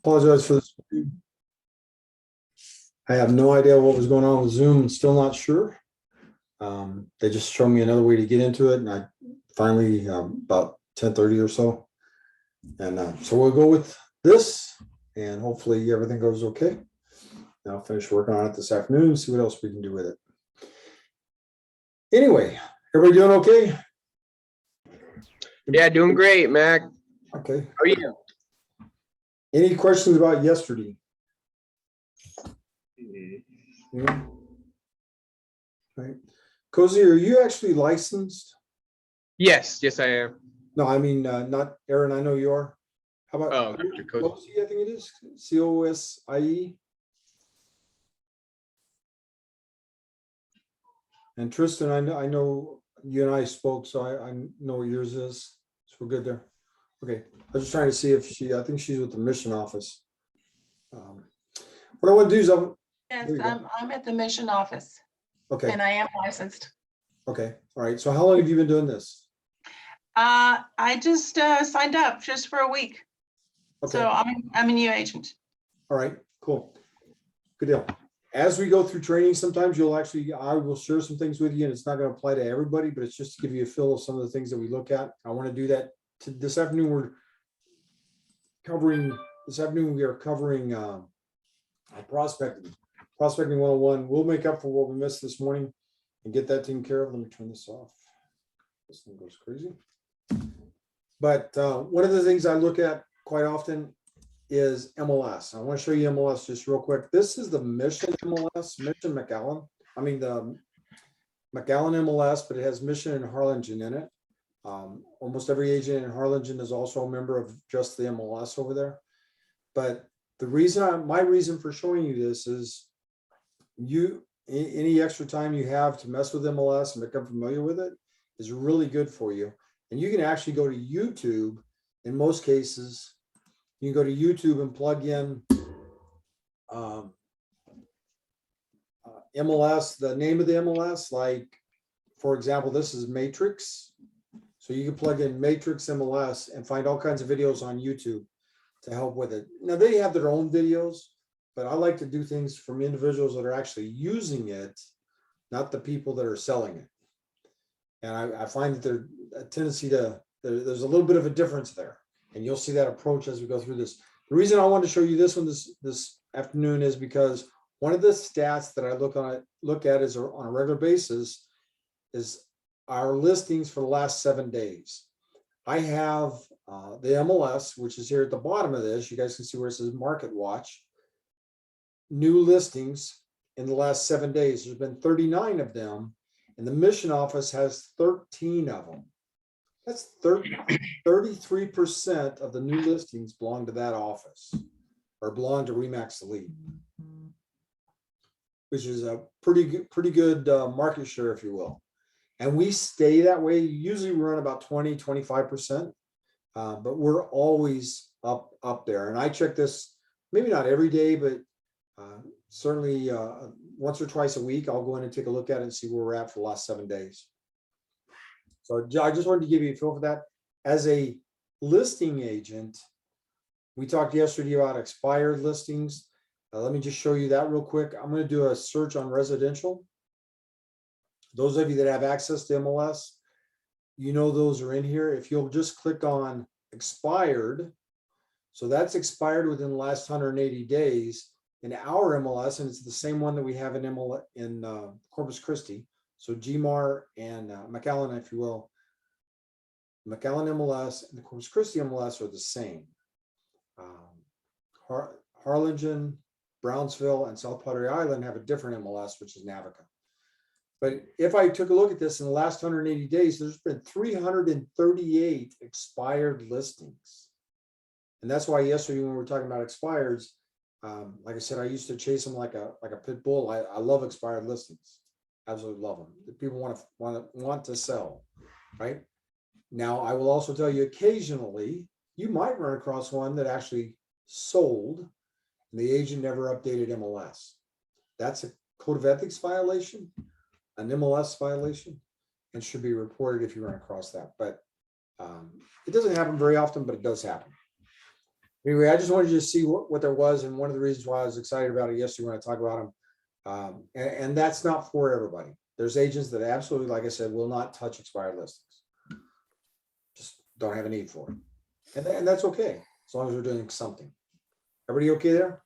Apologize for this. I have no idea what was going on with Zoom and still not sure. They just showed me another way to get into it, and I finally about 10:30 or so. And so we'll go with this, and hopefully everything goes okay. And I'll finish working on it this afternoon and see what else we can do with it. Anyway, everybody doing okay? Yeah, doing great, Mac. Okay. How are you? Any questions about yesterday? Yeah. Right. Cozy, are you actually licensed? Yes, I am. No, I mean, not Aaron. I know you are. How about Dr. Cozy. Cozy? I think it is COSIE. And Tristan, I know you and I spoke, so I know what yours is. So we're good there. Okay. I was just trying to see if I think she's with the mission office. What I want to do is Yes, I'm at the mission office okay. and I am licensed. Okay. All right. So how long have you been doing this? I just signed up just for a week. Okay. So I'm a new agent. All right, cool. Good deal. As we go through training, sometimes I will share some things with you, and it's not going to apply to everybody, but it's just to give you a feel of some of the things that we look at. I want to do that this afternoon. We are covering prospecting 101. We'll make up for what we missed this morning and get that taken care of. Let me turn this off. This thing goes crazy. But one of the things I look at quite often is MLS. I want to show you MLS just real quick. This is the Mission MLS, Mission McAllen. I mean the McAllen MLS, but it has Mission and Harlingen in it. Almost every agent in Harlingen is also a member of just the MLS over there. But the reason, my reason for showing you this is any extra time you have to mess with MLS and become familiar with it is really good for you. And you can actually go to YouTube. In most cases, you can go to YouTube and plug in MLS, the name of the MLS. Like, for example, this is Matrix. So you can plug in Matrix MLS and find all kinds of videos on YouTube to help with it. Now, they have their own videos, but I like to do things from individuals that are actually using it, not the people that are selling it. And I find that there's a tendency there's a little bit of a difference there. And you'll see that approach as we go through this. The reason I wanted to show you this one this afternoon is because one of the stats that I look at is on a regular basis is our listings for the last 7 days. I have the MLS, which is here at the bottom of this. You guys can see where it says Market Watch. New listings in the last 7 days. There's been 39 of them, and the mission office has 13 of them. That's 33% of the new listings belong to that office or belong to Remax Elite, which is a pretty good market share, if you will. And we stay that way. Usually we run about 20-25%, but we're always up there. And I check this maybe not every day, but certainly once or twice a week. I'll go in and take a look at it and see where we're at for the last 7 days. So I just wanted to give you a feel for that. As a listing agent, we talked yesterday about expired listings. Let me just show you that real quick. I'm going to do a search on residential. Those of you that have access to MLS, you know those are in here. If you'll just click on expired, so that's expired within the last 180 days in our MLS, and it's the same one that we have in Corpus Christi. So GMAR and McAllen, if you will. McAllen MLS and the Corpus Christi MLS are the same. Harlingen, Brownsville, and South Padre Island have a different MLS, which is Navica. But if I took a look at this in the last 180 days, there's been 338 expired listings. And that's why yesterday when we were talking about expireds, like I said, I used to chase them like a pit bull. I love expired listings. Absolutely love them. The people want to sell, right? Now, I will also tell you occasionally you might run across one that actually sold and the agent never updated MLS. That's a code of ethics violation, an MLS violation, and should be reported if you run across that. But it doesn't happen very often, but it does happen. Anyway, I just wanted you to see what there was, and one of the reasons why I was excited about it yesterday when I talked about them. And that's not for everybody. There's agents that absolutely, like I said, will not touch expired listings. Just don't have a need for it. And that's okay, as long as we're doing something. Everybody okay there?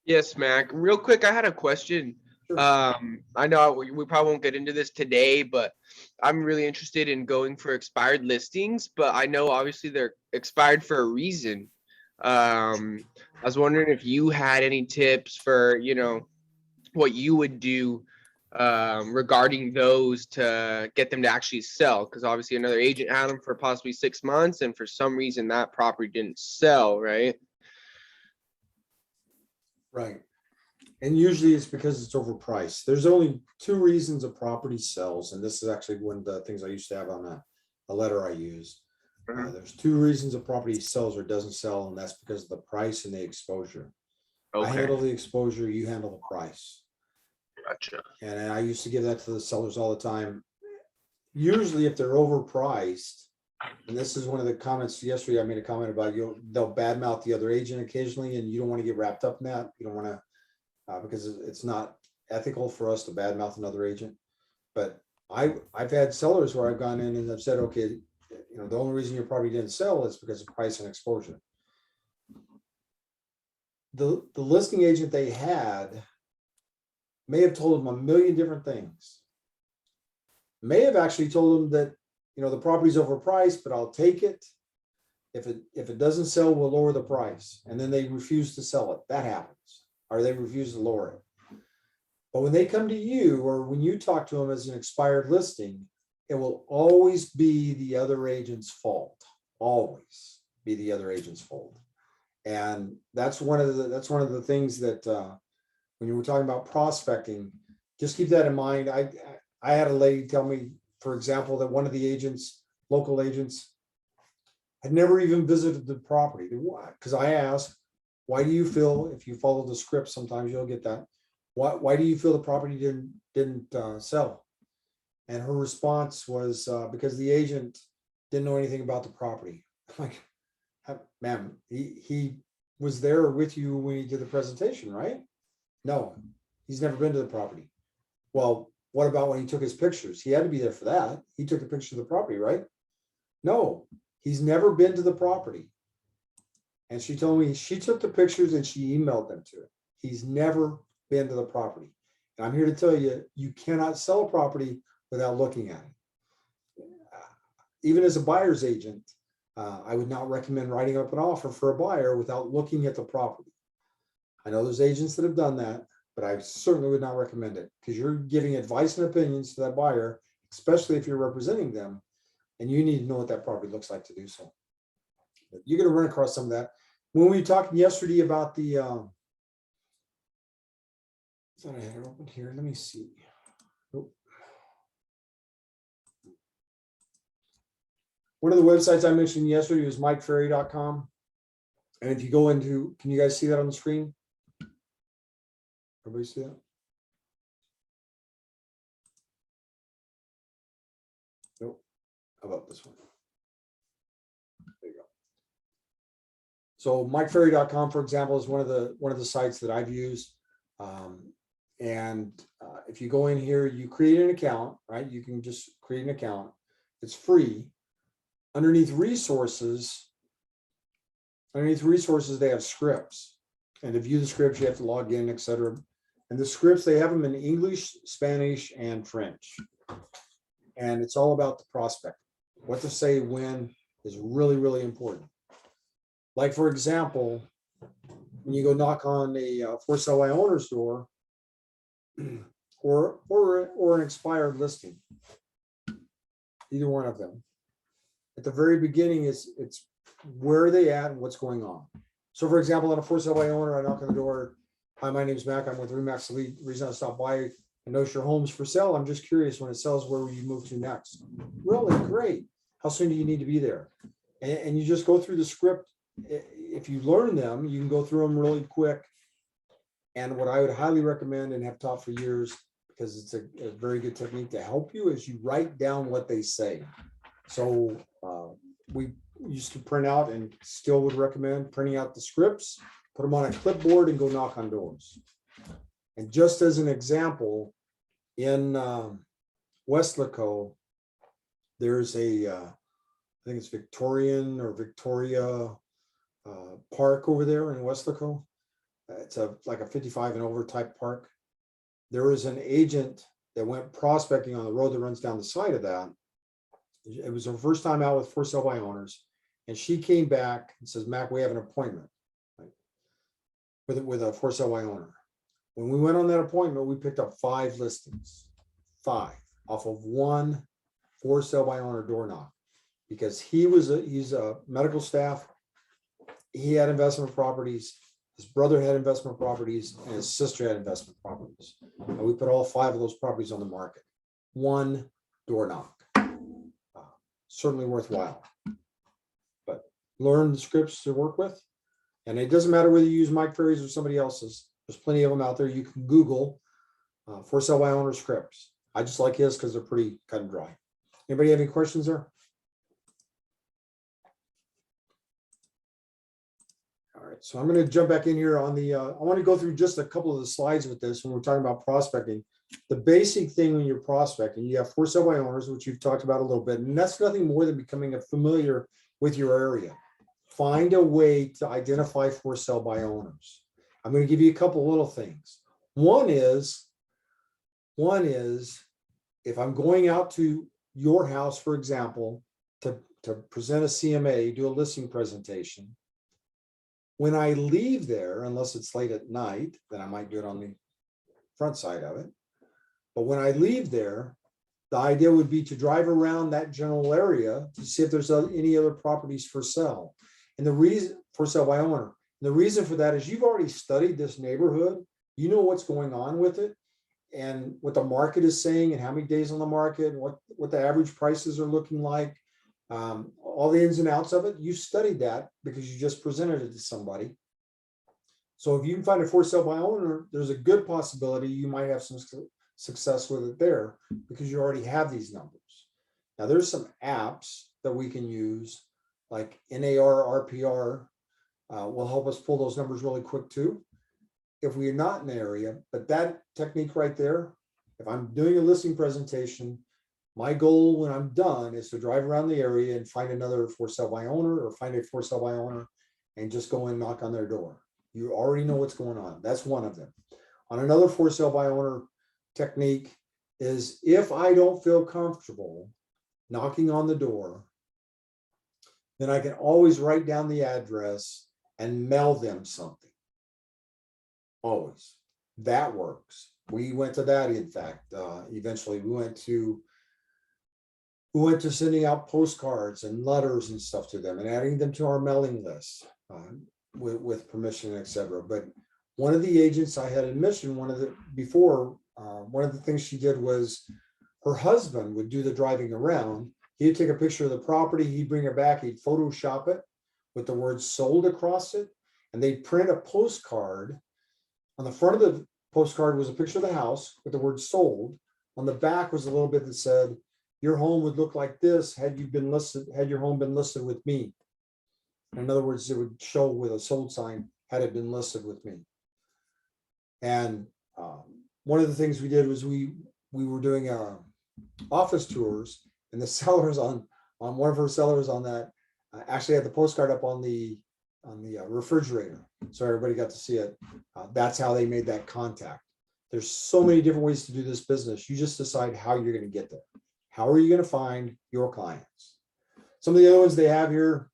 Yes, Mac. Real quick, I had a question. Sure. I know we probably won't get into this today, but I'm really interested in going for expired listings, but I know obviously they're expired for a reason. I was wondering if you had any tips for, what you would do regarding those to get them to actually sell, because obviously another agent had them for possibly 6 months, and for some reason that property didn't sell, right? Right. And usually it's because it's overpriced. There's only two reasons a property sells, and this is actually one of the things I used to have on a letter I used. There's two reasons a property sells or doesn't sell, and that's because of the price and the exposure. I handle the exposure, you handle the price. Gotcha. And I used to give that to the sellers all the time. Usually if they're overpriced, and this is one of the comments yesterday, I made a comment about they'll badmouth the other agent occasionally, and you don't want to get wrapped up in that. You don't want to, because it's not ethical for us to badmouth another agent. But I've had sellers where I've gone in and I've said, okay, the only reason your property didn't sell is because of price and exposure. The listing agent they had may have told them a million different things. May have actually told them that, the property's overpriced, but I'll take it. If it doesn't sell, we'll lower the price. And then they refuse to sell it. That happens. Or they refuse to lower it. But when they come to you, or when you talk to them as an expired listing, it will always be the other agent's fault. Always be the other agent's fault. And that's one of the things that when you were talking about prospecting, just keep that in mind. I had a lady tell me, for example, that one of the local agents, had never even visited the property. Because I asked, why do you feel, if you follow the script, sometimes you'll get that. Why do you feel the property didn't sell? And her response was because the agent didn't know anything about the property. I'm like, ma'am, he was there with you when he did the presentation, right? No, he's never been to the property. Well, what about when he took his pictures? He had to be there for that. He took a picture of the property, right? No, he's never been to the property. And she told me she took the pictures and she emailed them to him. He's never been to the property. And I'm here to tell you, you cannot sell a property without looking at it. Even as a buyer's agent, I would not recommend writing up an offer for a buyer without looking at the property. I know there's agents that have done that, but I certainly would not recommend it, because you're giving advice and opinions to that buyer, especially if you're representing them, and you need to know what that property looks like to do so. But you're going to run across some of that. When we were talking yesterday about the, I thought I had it open here. Let me see. Nope. One of the websites I mentioned yesterday was MikeFerry.com. And if you go into, can you guys see that on the screen? Everybody see that? Nope. How about this one? There you go. So MikeFerry.com, for example, is one of the sites that I've used. If you go in here, you create an account, right? You can just create an account. It's free. Underneath resources, they have scripts. And to view the scripts, you have to log in, etc. And the scripts, they have them in English, Spanish, and French. And it's all about the prospect. What to say when is really, really important. Like, for example, when you go knock on a for sale by owner's door, or an expired listing, either one of them. At the very beginning, it's where are they at and what's going on. So, for example, on a for sale by owner, I knock on the door. Hi, my name's Mac. I'm with Remax Elite. The reason I stopped by, I notice your home's for sale. I'm just curious, when it sells, where will you move to next? Really? Great. How soon do you need to be there? And you just go through the script. If you learn them, you can go through them really quick. And what I would highly recommend and have taught for years, because it's a very good technique to help you, is you write down what they say. So we used to print out and still would recommend printing out the scripts, put them on a clipboard and go knock on doors. And just as an example, in Westlaco, there's I think it's Victorian or Victoria Park over there in Westlaco. It's like a 55 and over type park. There was an agent that went prospecting on the road that runs down the side of that. It was her first time out with for sale by owners. And she came back and says, Mac, we have an appointment, right, with a for sale by owner. When we went on that appointment, we picked up 5 listings, 5 off of one for sale by owner door knock, because he's a medical staff. He had investment properties. His brother had investment properties and his sister had investment properties. And we put all 5 of those properties on the market. One door knock. Certainly worthwhile. But learn the scripts to work with. And it doesn't matter whether you use Mike Ferry's or somebody else's. There's plenty of them out there. You can Google for sale by owner scripts. I just like his because they're pretty cut and dry. Anybody have any questions there? All right, so I'm going to jump back in here on the, I want to go through just a couple of the slides with this when we're talking about prospecting. The basic thing when you're prospecting, you have for sale by owners, which you've talked about a little bit, and that's nothing more than becoming familiar with your area. Find a way to identify for sale by owners. I'm going to give you a couple little things. One is if I'm going out to your house, for example, to present a CMA, do a listing presentation. When I leave there, unless it's late at night, then I might do it on the front side of it. But when I leave there, the idea would be to drive around that general area to see if there's any other properties for sale. And the reason for sale by owner, the reason for that is you've already studied this neighborhood. You know what's going on with it and what the market is saying and how many days on the market and what the average prices are looking like. All the ins and outs of it, you studied that because you just presented it to somebody. So if you can find a for sale by owner, there's a good possibility you might have some success with it there because you already have these numbers. Now there's some apps that we can use like NAR, RPR will help us pull those numbers really quick too. If we're not in the area, but that technique right there, if I'm doing a listing presentation, my goal when I'm done is to drive around the area and find another for sale by owner or find a for sale by owner and just go and knock on their door. You already know what's going on. That's one of them. On another for sale by owner technique is if I don't feel comfortable knocking on the door, then I can always write down the address and mail them something. Always. That works. We went to that, in fact. Eventually we went to sending out postcards and letters and stuff to them and adding them to our mailing list with permission, etc. But one of the agents I had admission, one of the things she did was her husband would do the driving around. He'd take a picture of the property, he'd bring it back, he'd Photoshop it with the word sold across it, and they'd print a postcard. On the front of the postcard was a picture of the house with the word sold. On the back was a little bit that said, your home would look like this had your home been listed with me. In other words, it would show with a sold sign had it been listed with me. And one of the things we did was we were doing office tours, and the sellers on one of her sellers on that actually had the postcard up on the refrigerator, so everybody got to see it. That's how they made that contact. There's so many different ways to do this business. You just decide how you're going to get there. How are you going to find your clients? Some of the other ones they have here,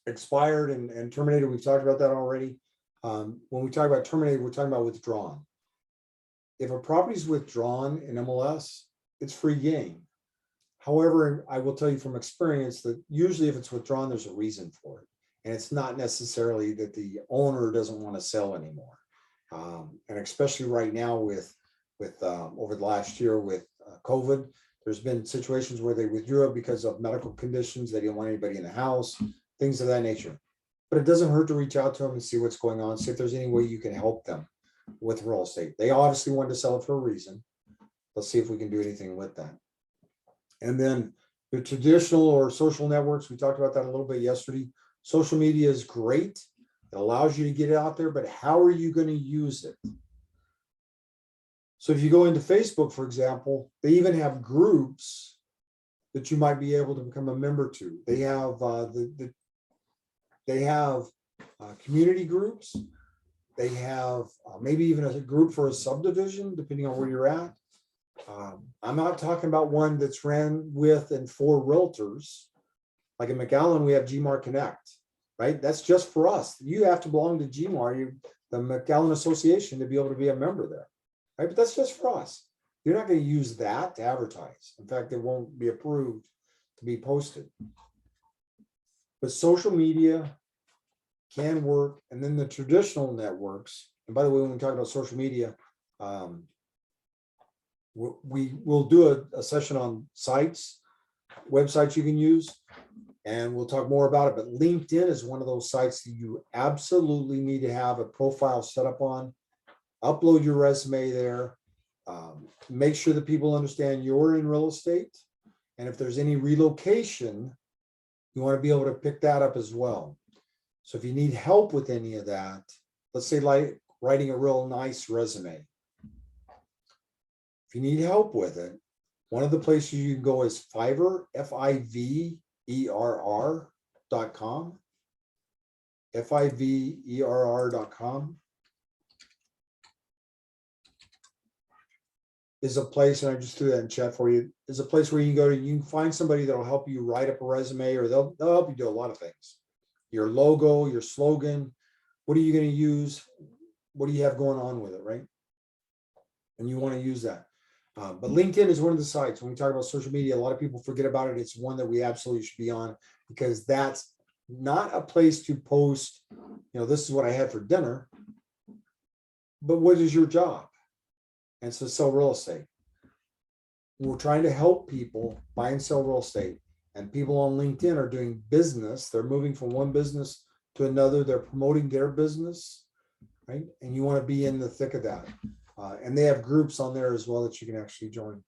expired and terminated. We've talked about that already. When we talk about terminated, we're talking about withdrawn. If a property is withdrawn in MLS, it's free game. However, I will tell you from experience that usually if it's withdrawn, there's a reason for it. And it's not necessarily that the owner doesn't want to sell anymore. And especially right now with over the last year with COVID, there's been situations where they withdrew it because of medical conditions. They didn't want anybody in the house, things of that nature. But it doesn't hurt to reach out to them and see what's going on, see if there's any way you can help them with real estate. They obviously wanted to sell it for a reason. Let's see if we can do anything with that. And then The traditional or social networks, we talked about that a little bit yesterday. Social media is great. It allows you to get it out there, but how are you going to use it? So if you go into Facebook, for example, they even have groups that you might be able to become a member to. They have community groups. They have maybe even a group for a subdivision, depending on where you're at. I'm not talking about one that's ran with and for realtors. Like in McAllen, we have GMAR Connect, right? That's just for us. You have to belong to GMAR, the McAllen Association, to be able to be a member there, right? But that's just for us. You're not going to use that to advertise. In fact, it won't be approved to be posted. But social media can work. And then the traditional networks, and by the way, when we talk about social media, we will do a session on sites, websites you can use, and we'll talk more about it. But LinkedIn is one of those sites that you absolutely need to have a profile set up on. Upload your resume there. Make sure that people understand you're in real estate. And if there's any relocation, you want to be able to pick that up as well. So if you need help with any of that, let's say like writing a real nice resume. If you need help with it, one of the places you can go is Fiverr, FIVERR.com. FIVERR.com is a place, and I just threw that in chat for you, is a place where you can go to, you can find somebody that'll help you write up a resume, or they'll help you do a lot of things. Your logo, your slogan, what are you going to use? What do you have going on with it, right? And you want to use that. But LinkedIn is one of the sites. When we talk about social media, a lot of people forget about it. It's one that we absolutely should be on, because that's not a place to post, this is what I had for dinner, but what is your job? And so sell real estate. We're trying to help people buy and sell real estate. And people on LinkedIn are doing business. They're moving from one business to another. They're promoting their business, right? And you want to be in the thick of that. And they have groups on there as well that you can actually join.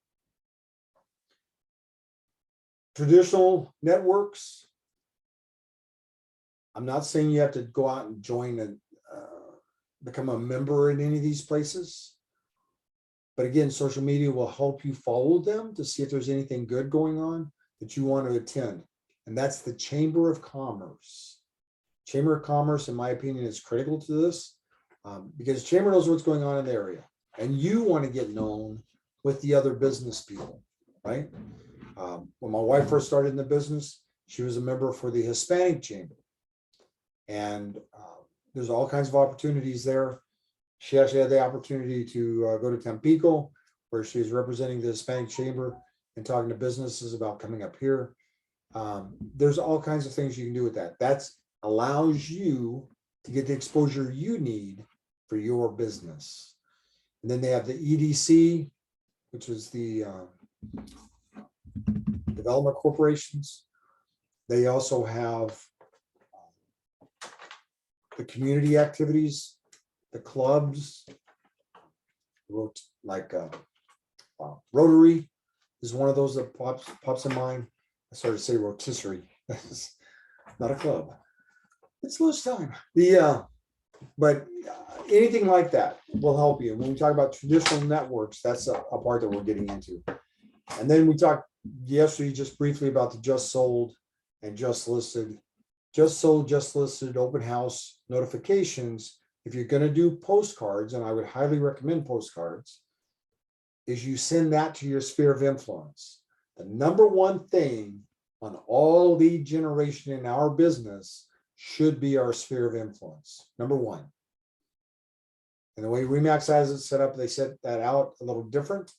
Traditional networks. I'm not saying you have to go out and join and become a member in any of these places. But again, social media will help you follow them to see if there's anything good going on that you want to attend. And that's the Chamber of Commerce. Chamber of Commerce, in my opinion, is critical to this because Chamber knows what's going on in the area. And you want to get known with the other business people, right? When my wife first started in the business, she was a member for the Hispanic Chamber. And there's all kinds of opportunities there. She actually had the opportunity to go to Tampico, where she was representing the Hispanic Chamber and talking to businesses about coming up here. There's all kinds of things you can do with that. That allows you to get the exposure you need for your business. And then they have the EDC, which is the development corporations. They also have the community activities, the clubs, like Rotary is one of those that pops in mind. I started to say rotisserie. Not a club. It's lunchtime. But anything like that will help you. When we talk about traditional networks, that's a part that we're getting into. And then we talked yesterday just briefly about the just sold and just listed. Just sold, just listed, open house notifications. If you're going to do postcards, and I would highly recommend postcards, is you send that to your sphere of influence. The number one thing on all lead generation in our business should be our sphere of influence. Number one. And the way Remax has it set up, they set that out a little different.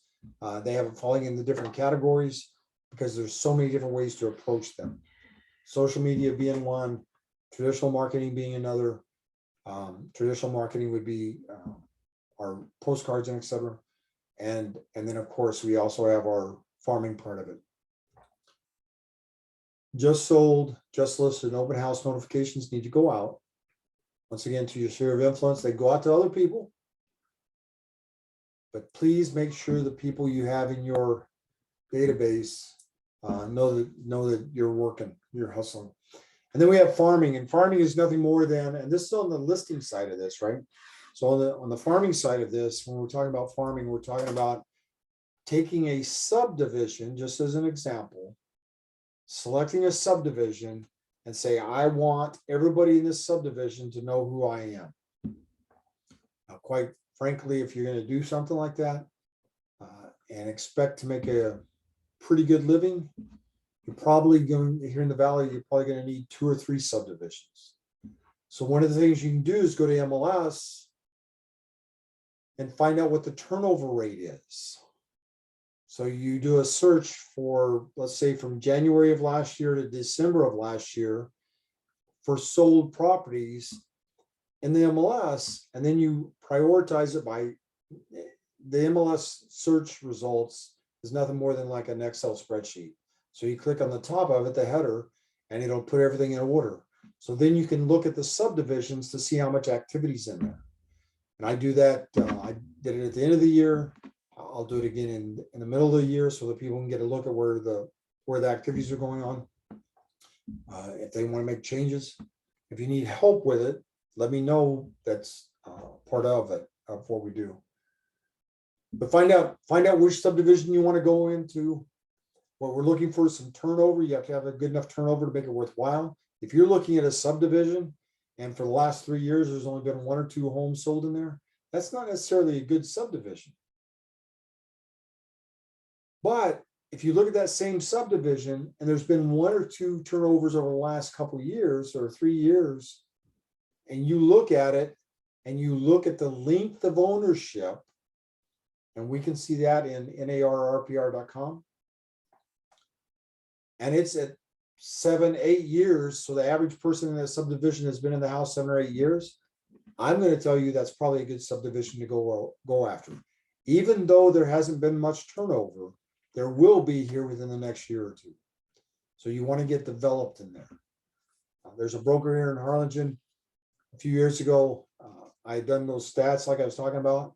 They have it falling into different categories because there's so many different ways to approach them. Social media being one, traditional marketing being another. Traditional marketing would be our postcards and etc. And then of course we also have our farming part of it. Just sold, just listed, open house notifications need to go out. Once again, to your sphere of influence, they go out to other people. But please make sure the people you have in your database know that you're working, you're hustling. And then we have farming, and farming is nothing more than, and this is on the listing side of this, right? So on the farming side of this, when we're talking about farming, we're talking about taking a subdivision, just as an example, selecting a subdivision and say, I want everybody in this subdivision to know who I am. Now, quite frankly, if you're going to do something like that and expect to make a pretty good living, you're probably going, here in the valley, you're probably going to need 2 or 3 subdivisions. So one of the things you can do is go to MLS and find out what the turnover rate is. So you do a search for, let's say, from January of last year to December of last year for sold properties in the MLS, and then you prioritize it by the MLS search results is nothing more than like an Excel spreadsheet. So you click on the top of it, the header, and it'll put everything in order. So then you can look at the subdivisions to see how much activity's in there. And I do that. I did it at the end of the year. I'll do it again in the middle of the year so that people can get a look at where the activities are going on. If they want to make changes, if you need help with it, let me know. That's part of it, of what we do. But find out which subdivision you want to go into. What we're looking for is some turnover. You have to have a good enough turnover to make it worthwhile. If you're looking at a subdivision and for the last 3 years, there's only been 1 or 2 homes sold in there, that's not necessarily a good subdivision. But if you look at that same subdivision and there's been 1 or 2 turnovers over the last couple of years or 3 years, and you look at it and you look at the length of ownership, and we can see that in narrpr.com, and it's at 7, 8 years. So the average person in that subdivision has been in the house 7 or 8 years. I'm going to tell you that's probably a good subdivision to go after. Even though there hasn't been much turnover, there will be here within the next year or 2. So you want to get developed in there. There's a broker here in Harlingen. A few years ago, I had done those stats like I was talking about.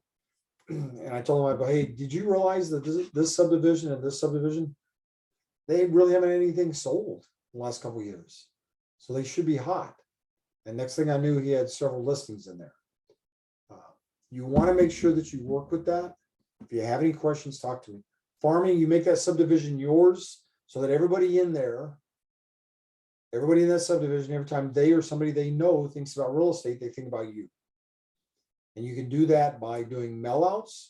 And I told him, hey, did you realize that this subdivision and this subdivision, they really haven't had anything sold in the last couple of years. So they should be hot. And next thing I knew, he had several listings in there. You want to make sure that you work with that. If you have any questions, talk to me. Farming, you make that subdivision yours so that everybody in there, everybody in that subdivision, every time they or somebody they know thinks about real estate, they think about you. And you can do that by doing mailouts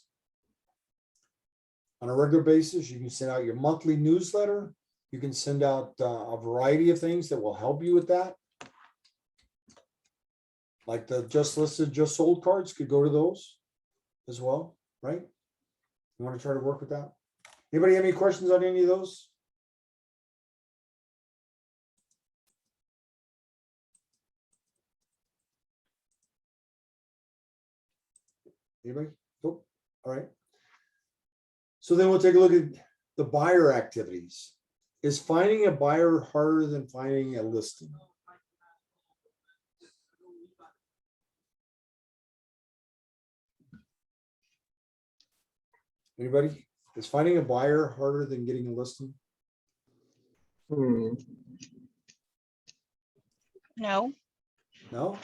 on a regular basis. You can send out your monthly newsletter. You can send out a variety of things that will help you with that. Like the just listed, just sold cards could go to those as well, right? You want to try to work with that? Anybody have any questions on any of those? Anybody? Nope. All right. So then we'll take a look at the buyer activities. Is finding a buyer harder than finding a listing? Anybody? Is finding a buyer harder than getting a listing? No. No?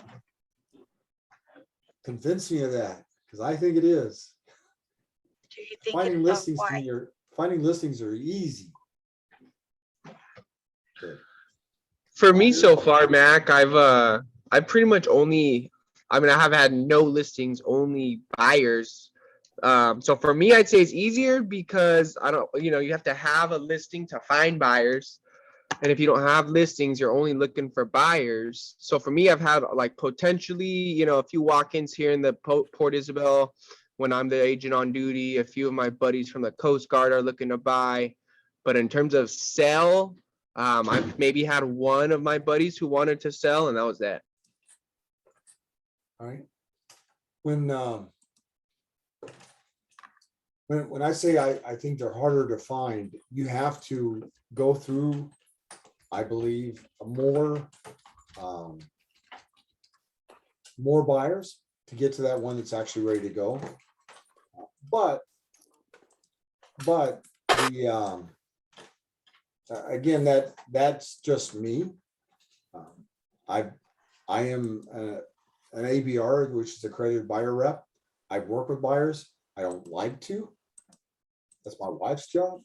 Convince me of that, because I think it is. Do you think Finding it's listings to why? me finding listings are easy. Okay. For me so far, Mac, I pretty much only, I mean, I have had no listings, only buyers. So for me, I'd say it's easier because I don't, you have to have a listing to find buyers. And if you don't have listings, you're only looking for buyers. So for me, I've had like potentially, a few walk-ins here in the Port Isabel when I'm the agent on duty. A few of my buddies from the Coast Guard are looking to buy. But in terms of sell, I've maybe had one of my buddies who wanted to sell, and that was that. All right. When I say I think they're harder to find, you have to go through, I believe, more buyers to get to that one that's actually ready to go. But again, that's just me. I am an ABR, which is accredited buyer rep. I work with buyers. I don't like to. That's my wife's job.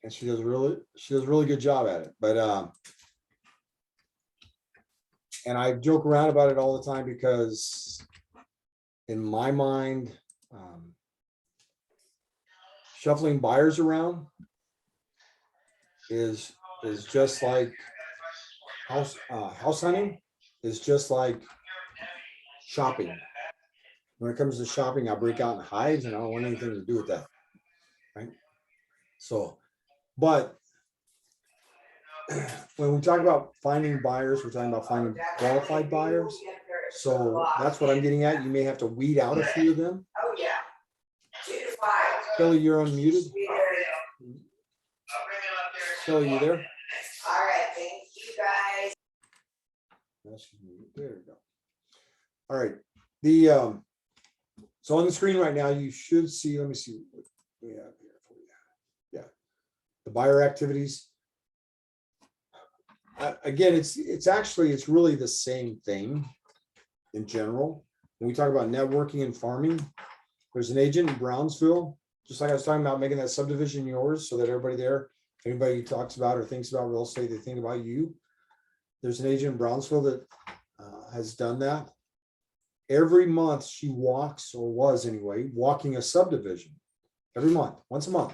And she does a really good job at it. But and I joke around about it all the time because in my mind, shuffling buyers around is just like house hunting is just like shopping. When it comes to shopping, I break out in hides and I don't want anything to do with that. Right. So, but when we talk about finding buyers, we're talking about finding qualified buyers. So that's what I'm getting at. You may have to weed out a few of them. Oh, yeah. 2 to 5. Kelly, you're unmuted. Kelly, you there? All right, thank you guys. There we go. All right. The so on the screen right now, you should see, let me see what we have here for you. Yeah. The buyer activities. Again, it's really the same thing in general. When we talk about networking and farming, there's an agent in Brownsville, just like I was talking about making that subdivision yours so that everybody there, if anybody talks about or thinks about real estate, they think about you. There's an agent in Brownsville that has done that. Every month she walks, or was anyway, walking a subdivision every month, once a month.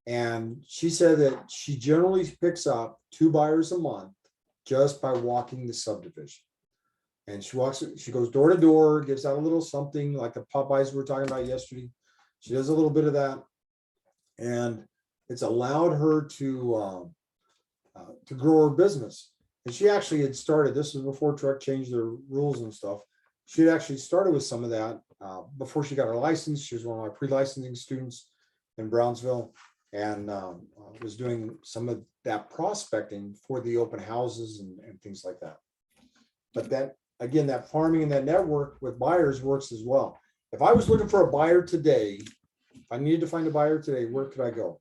And she said that she generally picks up 2 buyers a month just by walking the subdivision. And she goes door to door, gives out a little something like the Popeyes we were talking about yesterday. She does a little bit of that. And it's allowed her to grow her business. And she actually had started, this was before Truck changed their rules and stuff. She had actually started with some of that before she got her license. She was one of my pre-licensing students in Brownsville, and was doing some of that prospecting for the open houses and things like that. But that, again, that farming and that network with buyers works as well. If I was looking for a buyer today, if I needed to find a buyer today, where could I go?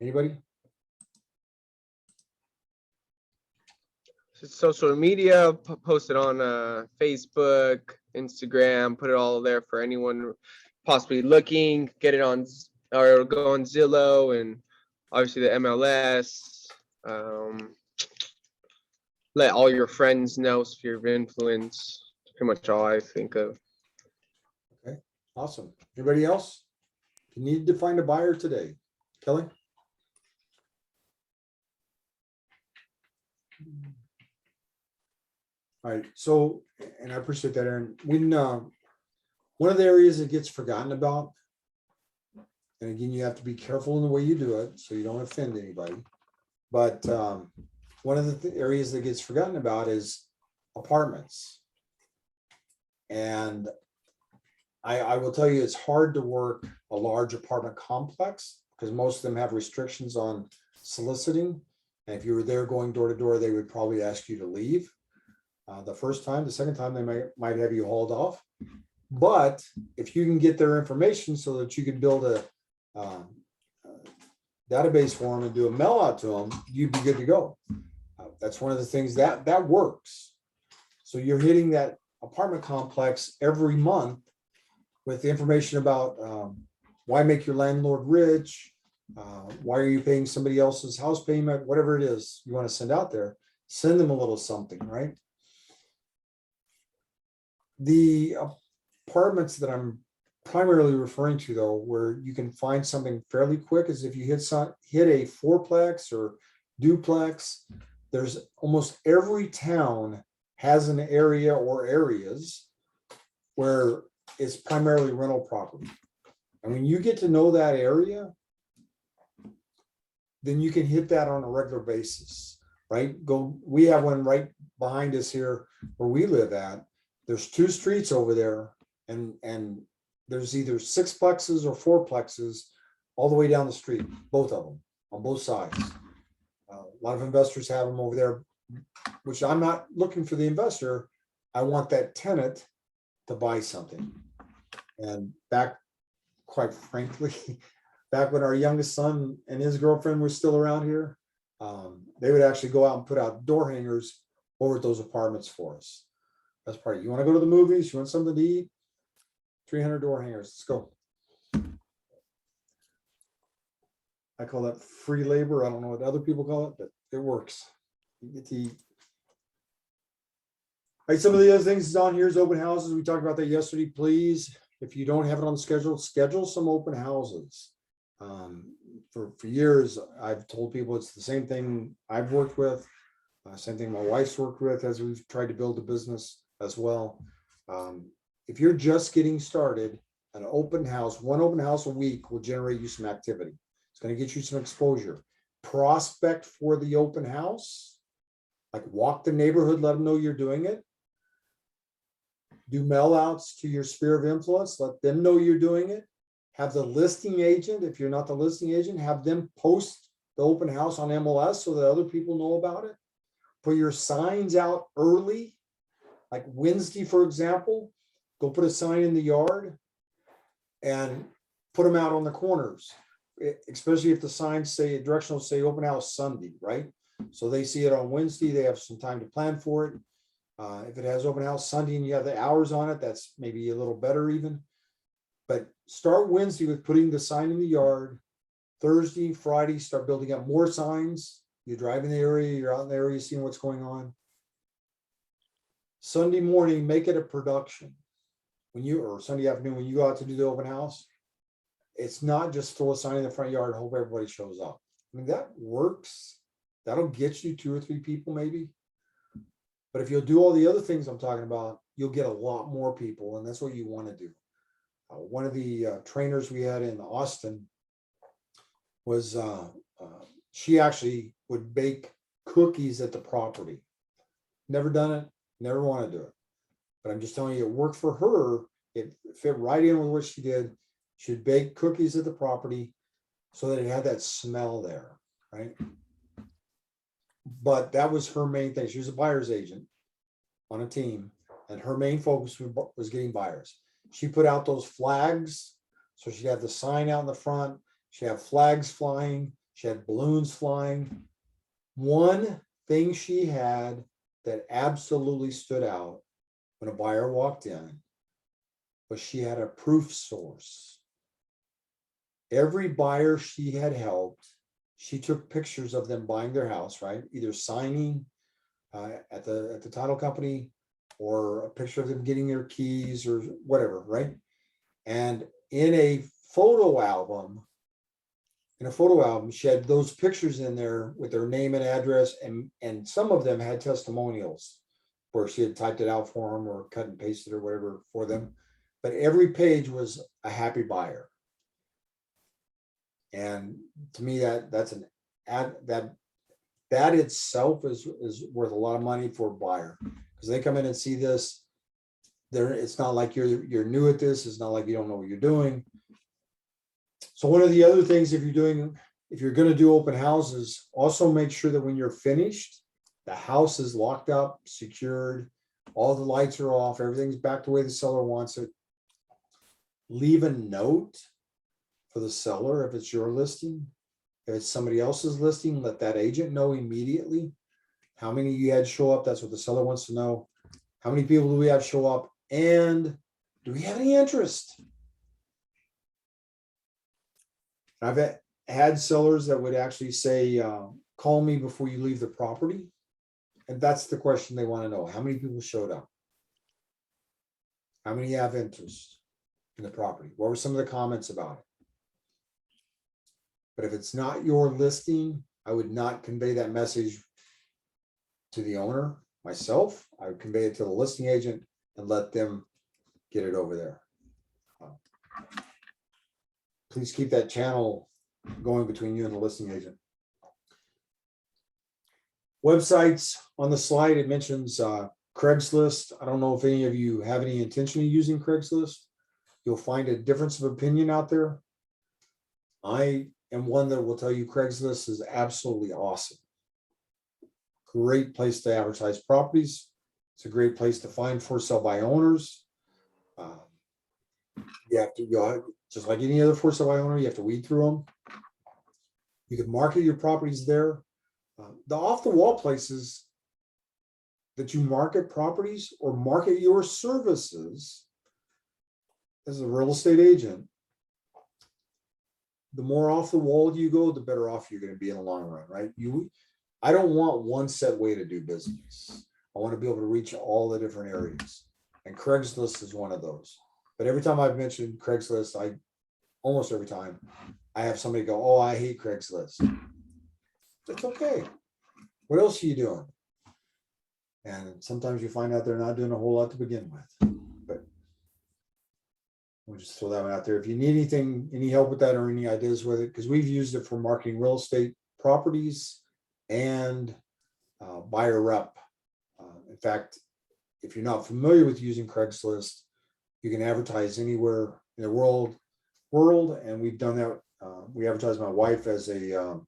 Anybody? Social media, post it on Facebook, Instagram, put it all there for anyone possibly looking, get it on, or go on Zillow, and obviously the MLS. Let all your friends know, sphere of influence. Pretty much all I think of. Okay, awesome. Anybody else? You need to find a buyer today. Kelly? All right, so, and I appreciate that, Aaron. When one of the areas that gets forgotten about, and again, you have to be careful in the way you do it so you don't offend anybody. But one of the areas that gets forgotten about is apartments. And I will tell you, it's hard to work a large apartment complex because most of them have restrictions on soliciting. And if you were there going door to door, they would probably ask you to leave. The first time, the second time, they might have you hauled off. But if you can get their information so that you can build a database for them and do a mail out to them, you'd be good to go. That's one of the things that works. So you're hitting that apartment complex every month with information about why make your landlord rich, why are you paying somebody else's house payment, whatever it is you want to send out there, send them a little something, right? The apartments that I'm primarily referring to, though, where you can find something fairly quick, is if you hit a fourplex or duplex. There's almost every town has an area or areas where it's primarily rental property. And when you get to know that area, then you can hit that on a regular basis, right? We have one right behind us here where we live at. There's 2 streets over there, and there's either 6plexes or 4plexes all the way down the street, both of them on both sides. A lot of investors have them over there, which I'm not looking for the investor. I want that tenant to buy something. And back quite frankly, back when our youngest son and his girlfriend were still around here, they would actually go out and put out door hangers over at those apartments for us. That's part of it. You want to go to the movies? You want something to eat? 300 door hangers. Let's go. I call that free labor. I don't know what other people call it, but it works. You get to eat. All right, some of the other things on here is open houses. We talked about that yesterday. Please, if you don't have it on the schedule, schedule some open houses. For years, I've told people it's the same thing I've worked with, same thing my wife's worked with as we've tried to build a business as well. If you're just getting started, an open house, one open house a week will generate you some activity. It's going to get you some exposure. Prospect for the open house, like walk the neighborhood, let them know you're doing it. Do mail outs to your sphere of influence, let them know you're doing it. Have the listing agent, if you're not the listing agent, have them post the open house on MLS so that other people know about it. Put your signs out early, like Wednesday, for example, go put a sign in the yard and put them out on the corners, especially if the signs say directional, say open house Sunday, right? So they see it on Wednesday, they have some time to plan for it. If it has open house Sunday and you have the hours on it, that's maybe a little better even. But start Wednesday with putting the sign in the yard. Thursday, Friday, start building up more signs. You drive in the area, you're out in the area, seeing what's going on. Sunday morning, make it a production. Or Sunday afternoon, when you go out to do the open house, it's not just throw a sign in the front yard and hope everybody shows up. I mean, that works. That'll get you 2 or 3 people maybe. But if you'll do all the other things I'm talking about, you'll get a lot more people, and that's what you want to do. One of the trainers we had in Austin was, she actually would bake cookies at the property. Never done it, never want to do it. But I'm just telling you, it worked for her. It fit right in with what she did. She'd bake cookies at the property so that it had that smell there, right? But that was her main thing. She was a buyer's agent on a team, and her main focus was getting buyers. She put out those flags. So she had the sign out in the front. She had flags flying. She had balloons flying. One thing she had that absolutely stood out when a buyer walked in was she had a proof source. Every buyer she had helped, she took pictures of them buying their house, right? Either signing at the title company, or a picture of them getting their keys or whatever, right? And in a photo album, she had those pictures in there with their name and address, and some of them had testimonials where she had typed it out for them or cut and pasted or whatever for them. But every page was a happy buyer. And to me, that's an ad that itself is worth a lot of money for a buyer, because they come in and see this. It's not like you're new at this. It's not like you don't know what you're doing. So one of the other things, if you're going to do open houses, also make sure that when you're finished, the house is locked up, secured, all the lights are off, everything's back the way the seller wants it. Leave a note for the seller if it's your listing. If it's somebody else's listing, let that agent know immediately how many you had show up. That's what the seller wants to know. How many people do we have show up? And do we have any interest? I've had sellers that would actually say, call me before you leave the property. And that's the question they want to know. How many people showed up? How many have interest in the property? What were some of the comments about it? But if it's not your listing, I would not convey that message to the owner myself. I would convey it to the listing agent and let them get it over there. Please keep that channel going between you and the listing agent. Websites on the slide, it mentions Craigslist. I don't know if any of you have any intention of using Craigslist. You'll find a difference of opinion out there. I am one that will tell you Craigslist is absolutely awesome. Great place to advertise properties. It's a great place to find for sale by owners. You have to go, just like any other for sale by owner, you have to weed through them. You can market your properties there. The off the wall places that you market properties or market your services as a real estate agent, the more off the wall you go, the better off you're going to be in the long run, right? I don't want one set way to do business. I want to be able to reach all the different areas. And Craigslist is one of those. But every time I've mentioned Craigslist, almost every time I have somebody go, "Oh, I hate Craigslist." It's okay. What else are you doing? And sometimes you find out they're not doing a whole lot to begin with. But we'll just throw that one out there. If you need anything, any help with that or any ideas with it, because we've used it for marketing real estate properties and buyer rep. In fact, if you're not familiar with using Craigslist, you can advertise anywhere in the world, and we've done that. We advertised my wife as a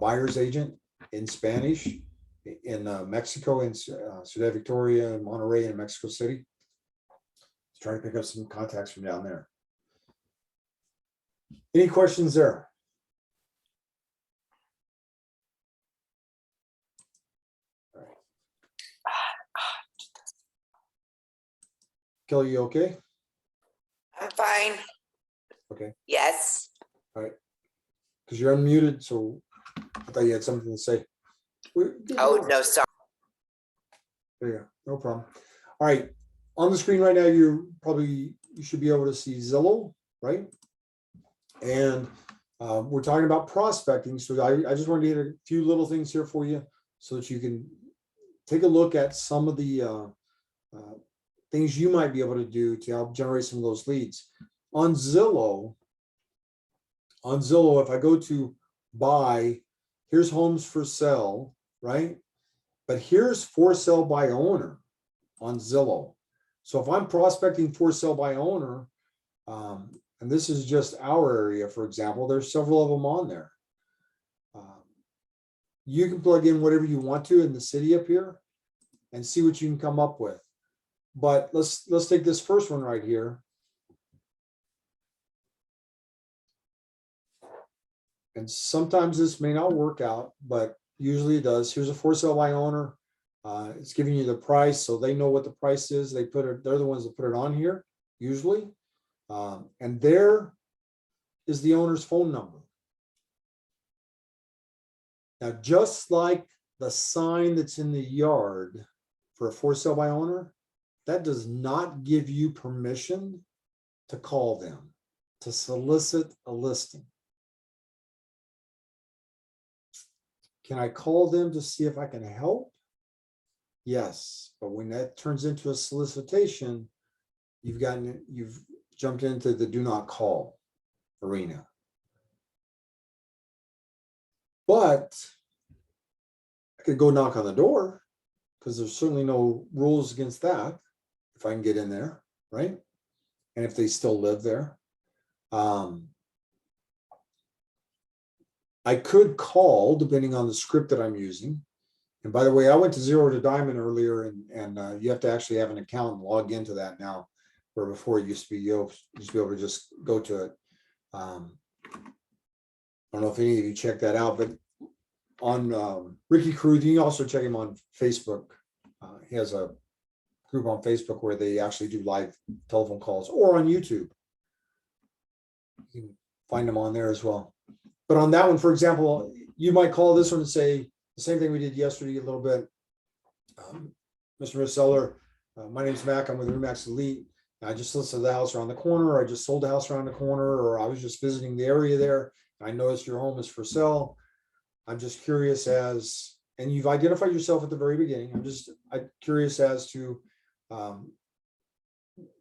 buyer's agent in Spanish in Mexico, in Ciudad Victoria, Monterrey, and Mexico City. Trying to pick up some contacts from down there. Any questions there? All right. Kelly, you okay? I'm fine. Okay. Yes. Because you're unmuted, so I thought you had something to say. Oh, no, sorry. There you go. No problem. All right. On the screen right now, you should be able to see Zillow, right? And we're talking about prospecting. So I just wanted to hit a few little things here for you so that you can take a look at some of the things you might be able to do to help generate some of those leads. On Zillow, if I go to buy, here's homes for sale, right? But here's for sale by owner on Zillow. So if I'm prospecting for sale by owner, and this is just our area, for example, there's several of them on there. You can plug in whatever you want to in the city up here and see what you can come up with. But let's take this first one right here. And sometimes this may not work out, but usually it does. Here's a for sale by owner. It's giving you the price, so they know what the price is. They're the ones that put it on here, usually. And there is the owner's phone number. Now, just like the sign that's in the yard for a for sale by owner, that does not give you permission to call them, to solicit a listing. Can I call them to see if I can help? Yes, but when that turns into a solicitation, you've jumped into the do not call arena. But I could go knock on the door because there's certainly no rules against that if I can get in there, right? And if they still live there. I could call depending on the script that I'm using. And by the way, I went to 0 to Diamond earlier, and you have to actually have an account and log into that now, where before it used to be you used to be able to just go to it. I don't know if any of you checked that out, but on Ricky Cruz, you can also check him on Facebook. He has a group on Facebook where they actually do live telephone calls, or on YouTube. You can find them on there as well. But on that one, for example, you might call this one and say the same thing we did yesterday a little bit. Mr. Seller, my name's Mac. I'm with Remax Elite. I just listed the house around the corner, or I just sold the house around the corner, or I was just visiting the area there. I noticed your home is for sale. I'm just curious and you've identified yourself at the very beginning. I'm curious as to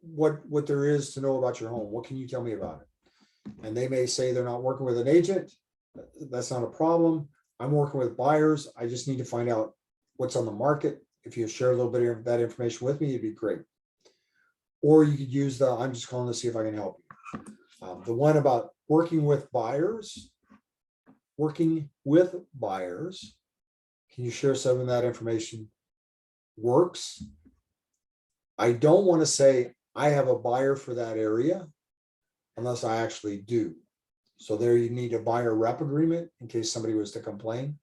what there is to know about your home. What can you tell me about it? And they may say they're not working with an agent. That's not a problem. I'm working with buyers. I just need to find out what's on the market. If you share a little bit of that information with me, it'd be great. Or you could use I'm just calling to see if I can help you. The one about working with buyers, can you share some of that information? Works. I don't want to say I have a buyer for that area unless I actually do. So there you need a buyer rep agreement in case somebody was to complain.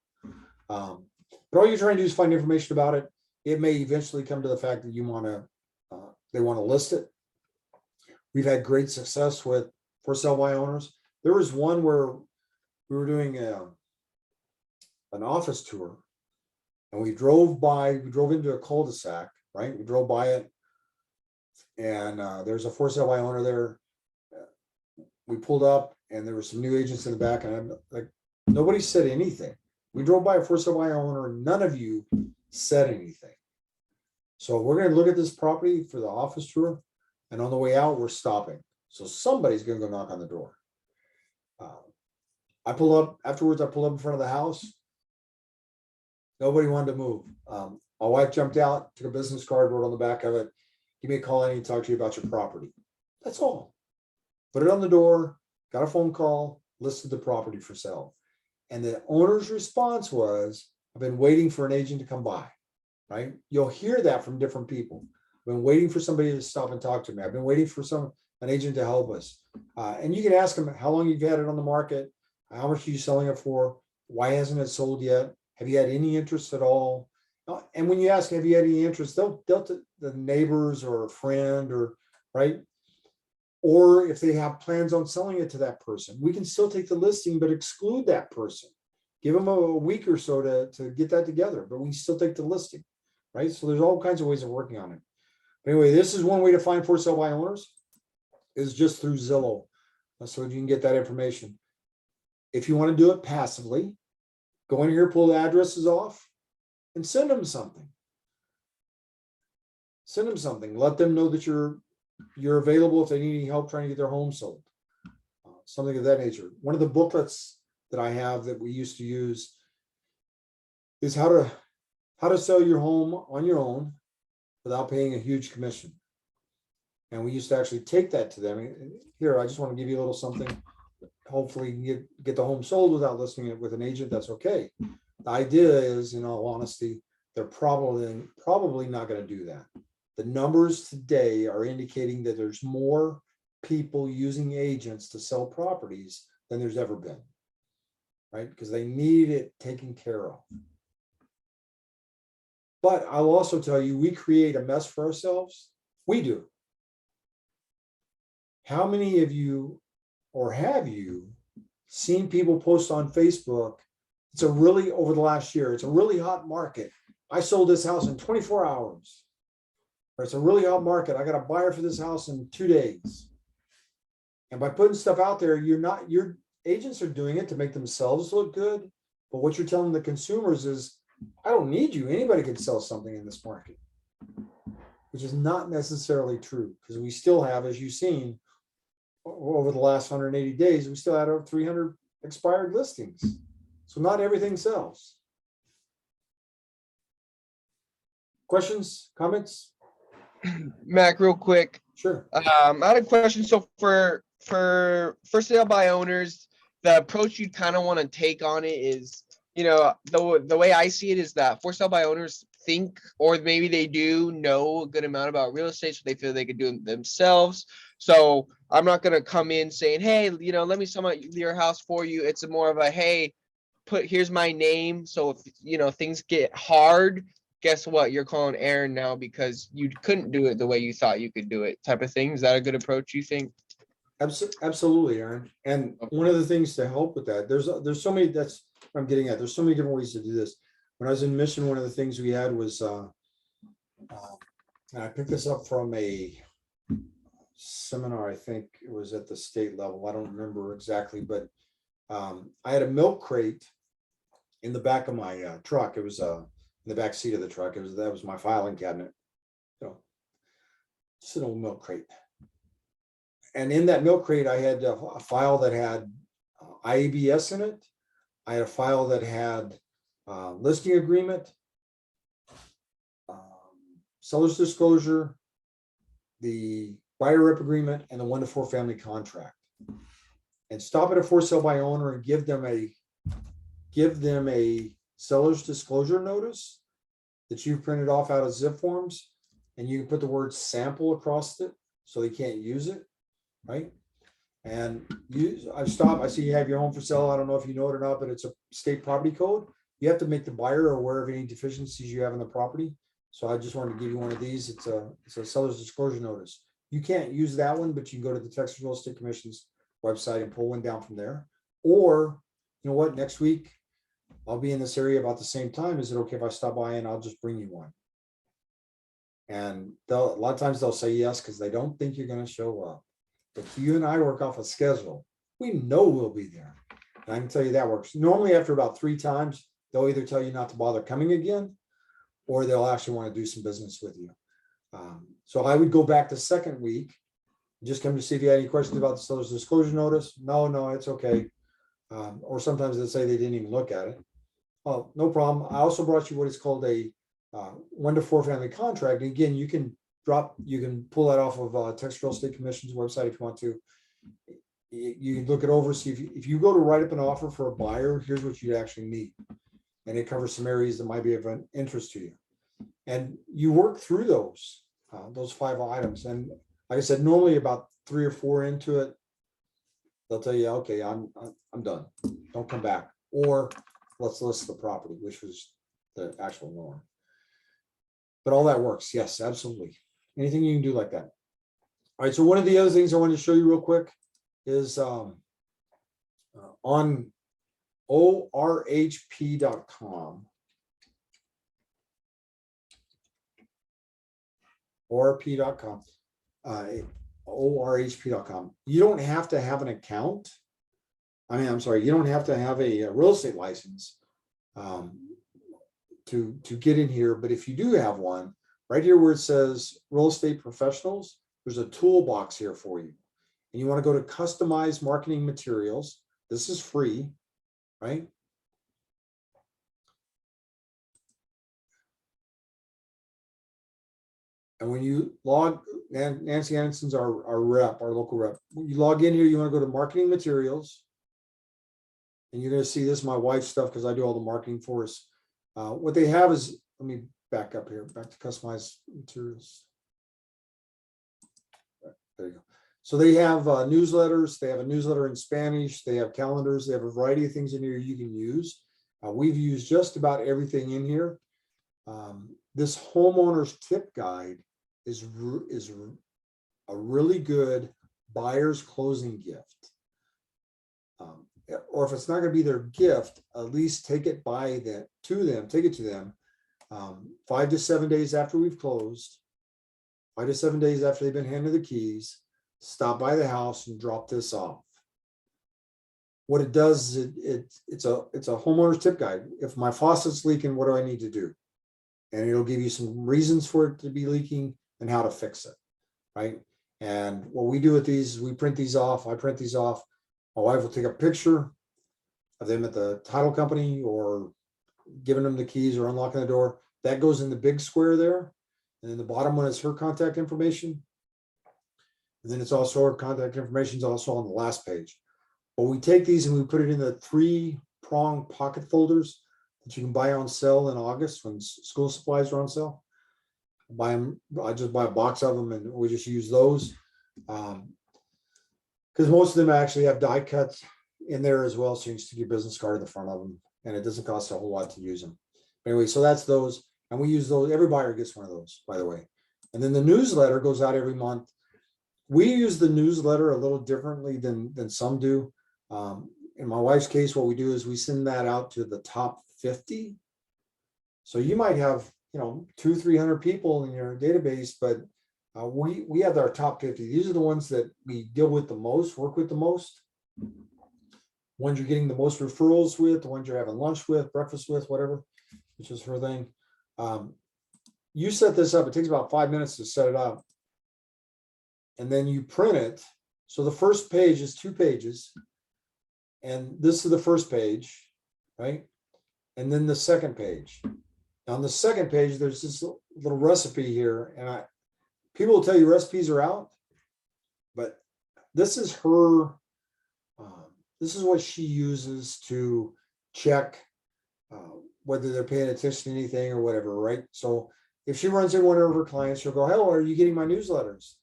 But all you're trying to do is find information about it. It may eventually come to the fact that you want to, they want to list it. We've had great success with for sale by owners. There was one where we were doing an office tour, and we drove into a cul-de-sac, right? We drove by it, and there's a for sale by owner there. We pulled up, and there were some new agents in the back, and I'm like, nobody said anything. We drove by a for sale by owner, and none of you said anything. So we're going to look at this property for the office tour, and on the way out, we're stopping. So somebody's going to go knock on the door. I pull up afterwards. I pull up in front of the house. Nobody wanted to move. My wife jumped out, took a business card, wrote on the back of it, "Give me a call. I need to talk to you about your property." That's all. Put it on the door. Got a phone call. Listed the property for sale. And the owner's response was, "I've been waiting for an agent to come by." Right? You'll hear that from different people. "I've been waiting for somebody to stop and talk to me. I've been waiting for an agent to help us." And you can ask them how long you've had it on the market, how much are you selling it for, why hasn't it sold yet, have you had any interest at all? And when you ask, have you had any interest, they'll the neighbors or a friend or right. Or if they have plans on selling it to that person, we can still take the listing, but exclude that person. Give them a week or so to get that together, but we still take the listing, right? So there's all kinds of ways of working on it. But anyway, this is one way to find for sale by owners, is just through Zillow. So you can get that information. If you want to do it passively, go in here, pull the addresses off, and send them something. Send them something. Let them know that you're available if they need any help trying to get their home sold. Something of that nature. One of the booklets that I have that we used to use is how to sell your home on your own without paying a huge commission. And we used to actually take that to them. Here, I just want to give you a little something. Hopefully you get the home sold without listing it with an agent. That's okay. The idea is, in all honesty, they're probably not going to do that. The numbers today are indicating that there's more people using agents to sell properties than there's ever been, right? Because they need it taken care of. But I'll also tell you, we create a mess for ourselves. We do. How many of you, or have you, seen people post on Facebook? It's over the last year, it's a really hot market. I sold this house in 24 hours. Or it's a really hot market. I got a buyer for this house in 2 days. And by putting stuff out there, your agents are doing it to make themselves look good. But what you're telling the consumers is, I don't need you. Anybody can sell something in this market, which is not necessarily true, because we still have, as you've seen, over the last 180 days, we still had over 300 expired listings. So not everything sells. Questions, comments? Mac, real quick. Sure. I had a question. So for sale by owners, the approach you kind of want to take on it is, the way I see it is that for sale by owners think, or maybe they do know a good amount about real estate, so they feel they could do it themselves. So I'm not going to come in saying, "Hey, let me sell your house for you." It's more of a, "Hey, here's my name. So if, things get hard, guess what? You're calling Aaron now because you couldn't do it the way you thought you could do it," type of thing. Is that a good approach, you think? Absolutely, Aaron. And one of the things to help with that, there's so many, that's what I'm getting at. There's so many different ways to do this. When I was in Mission, one of the things we had was, and I picked this up from a seminar, I think it was at the state level. I don't remember exactly, but I had a milk crate in the back of my truck. It was in the back seat of the truck. That was my filing cabinet. Just an old milk crate. And in that milk crate, I had a file that had IABS in it. I had a file that had listing agreement, seller's disclosure, the buyer rep agreement, and the 1 to 4 family contract. And stop at a for sale by owner and give them a seller's disclosure notice that you've printed off out of zip forms, and you can put the word sample across it so they can't use it, right? And I see you have your home for sale. I don't know if you know it or not, but it's a state property code. You have to make the buyer aware of any deficiencies you have in the property. So I just wanted to give you one of these. It's a seller's disclosure notice. You can't use that one, but you can go to the Texas Real Estate Commission's website and pull one down from there. Or, you know what, next week I'll be in this area about the same time. Is it okay if I stop by and I'll just bring you one? And a lot of times they'll say yes because they don't think you're going to show up. But you and I work off a schedule. We know we'll be there. And I can tell you that works. Normally after about 3 times, they'll either tell you not to bother coming again, or they'll actually want to do some business with you. So I would go back the second week, just come to see if you had any questions about the seller's disclosure notice. No, it's okay. Or sometimes they'll say they didn't even look at it. Oh, no problem. I also brought you what is called a 1 to 4 family contract. And again, you can pull that off of Texas Real Estate Commission's website if you want to. You can look it over, see if you go to write up an offer for a buyer, here's what you actually need. And it covers some areas that might be of an interest to you. And you work through those 5 items. And like I said, normally about 3 or 4 into it, they'll tell you, okay, I'm done. Don't come back. Or let's list the property, which was the actual norm. But all that works. Yes, absolutely. Anything you can do like that. All right. So one of the other things I want to show you real quick is on orhp.com. orhp.com. orhp.com. You don't have to have an account. I'm sorry, you don't have to have a real estate license to get in here. But if you do have one, right here where it says real estate professionals, there's a toolbox here for you. And you want to go to customize marketing materials. This is free, right? And when you log, Nancy Anderson's our local rep. When you log in here, you want to go to marketing materials. And you're going to see this, my wife's stuff, because I do all the marketing for us. What they have is, let me back up here, back to customize materials. There you go. So they have newsletters. They have a newsletter in Spanish. They have calendars. They have a variety of things in here you can use. We've used just about everything in here. This homeowner's tip guide is a really good buyer's closing gift. Or if it's not going to be their gift, at least take it to them 5 to 7 days after we've closed, 5 to 7 days after they've been handed the keys, stop by the house and drop this off. What it does is it's a homeowner's tip guide. If my faucet's leaking, what do I need to do? And it'll give you some reasons for it to be leaking and how to fix it, right? And what we do with these is we print these off. I print these off. My wife will take a picture of them at the title company or giving them the keys or unlocking the door. That goes in the big square there. And then the bottom one is her contact information. And then it's also her contact information is also on the last page. But we take these and we put it in the 3-prong pocket folders that you can buy on sale in August when school supplies are on sale. I just buy a box of them and we just use those. Because most of them actually have die cuts in there as well. So you can stick your business card in the front of them and it doesn't cost a whole lot to use them. Anyway, so that's those. And we use those. Every buyer gets one of those, by the way. And then the newsletter goes out every month. We use the newsletter a little differently than some do. In my wife's case, what we do is we send that out to the top 50. So you might have, 200-300 people in your database, but we have our top 50. These are the ones that we deal with the most, work with the most. Ones you're getting the most referrals with, the ones you're having lunch with, breakfast with, whatever, which is her thing. You set this up, it takes about 5 minutes to set it up. And then you print it. So the first page is 2 pages. And this is the first page, right? And then the second page. On the second page, there's this little recipe here. And people will tell you recipes are out, but this is her, this is what she uses to check whether they're paying attention to anything or whatever, right? So if she runs in one of her clients, she'll go, hello, are you getting my newsletters?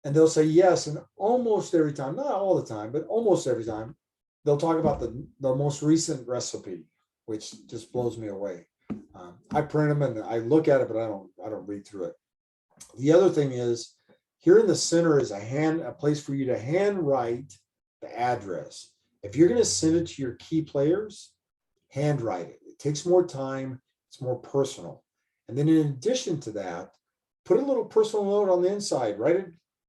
and they'll say yes, and almost every time, not all the time, but almost every time, they'll talk about the most recent recipe, which just blows me away. I print them and I look at it, but I don't read through it. The other thing is, here in the center is a place for you to handwrite the address. If you're going to send it to your key players, handwrite it. It takes more time. It's more personal. And then in addition to that, put a little personal note on the inside. Write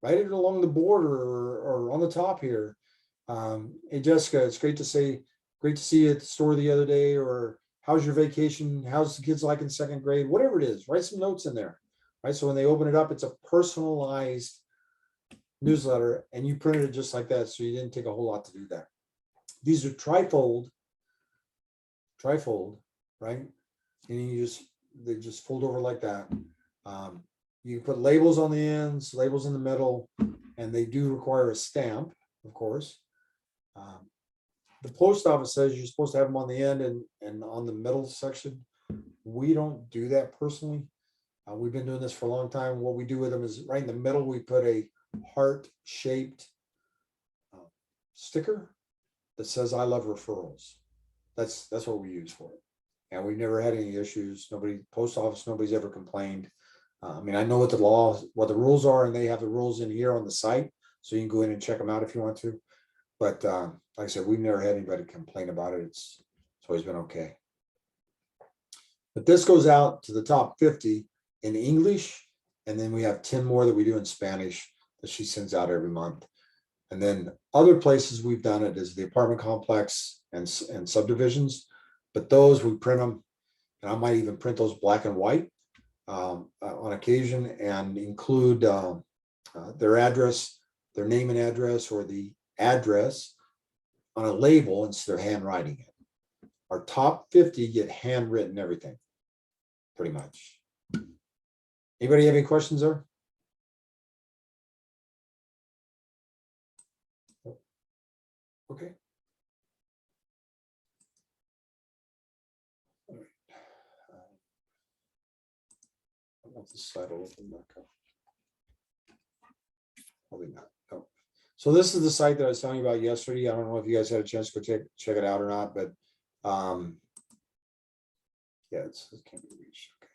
it along the border or on the top here. Hey Jessica, it's great to see you at the store the other day, or how's your vacation? How's the kids like in second grade? Whatever it is, write some notes in there. Right. So when they open it up, it's a personalized newsletter, and you printed it just like that. So you didn't take a whole lot to do that. These are trifold, right? And they just fold over like that. You can put labels on the ends, labels in the middle, and they do require a stamp, of course. The post office says you're supposed to have them on the end and on the middle section. We don't do that personally. We've been doing this for a long time. What we do with them is right in the middle, we put a heart-shaped sticker that says "I love referrals." That's what we use for it, and we've never had any issues. Post office, nobody's ever complained. I mean, I know what the rules are, and they have the rules in here on the site, so you can go in and check them out if you want to. But like I said, we've never had anybody complain about it. It's always been okay. But this goes out to the top 50 in English, and then we have 10 more that we do in Spanish that she sends out every month. And then other places we've done it is the apartment complex and subdivisions, but those we print them, and I might even print those black and white on occasion and include their address, their name and address, or the address on a label instead of handwriting it. Our top 50 get handwritten everything, pretty much. Anybody have any questions there? Okay. All right. I don't know if this slide will open back up. Probably not. No. So this is the site that I was telling you about yesterday. I don't know if you guys had a chance to go check it out or not, but yeah, it can't be reached. Okay.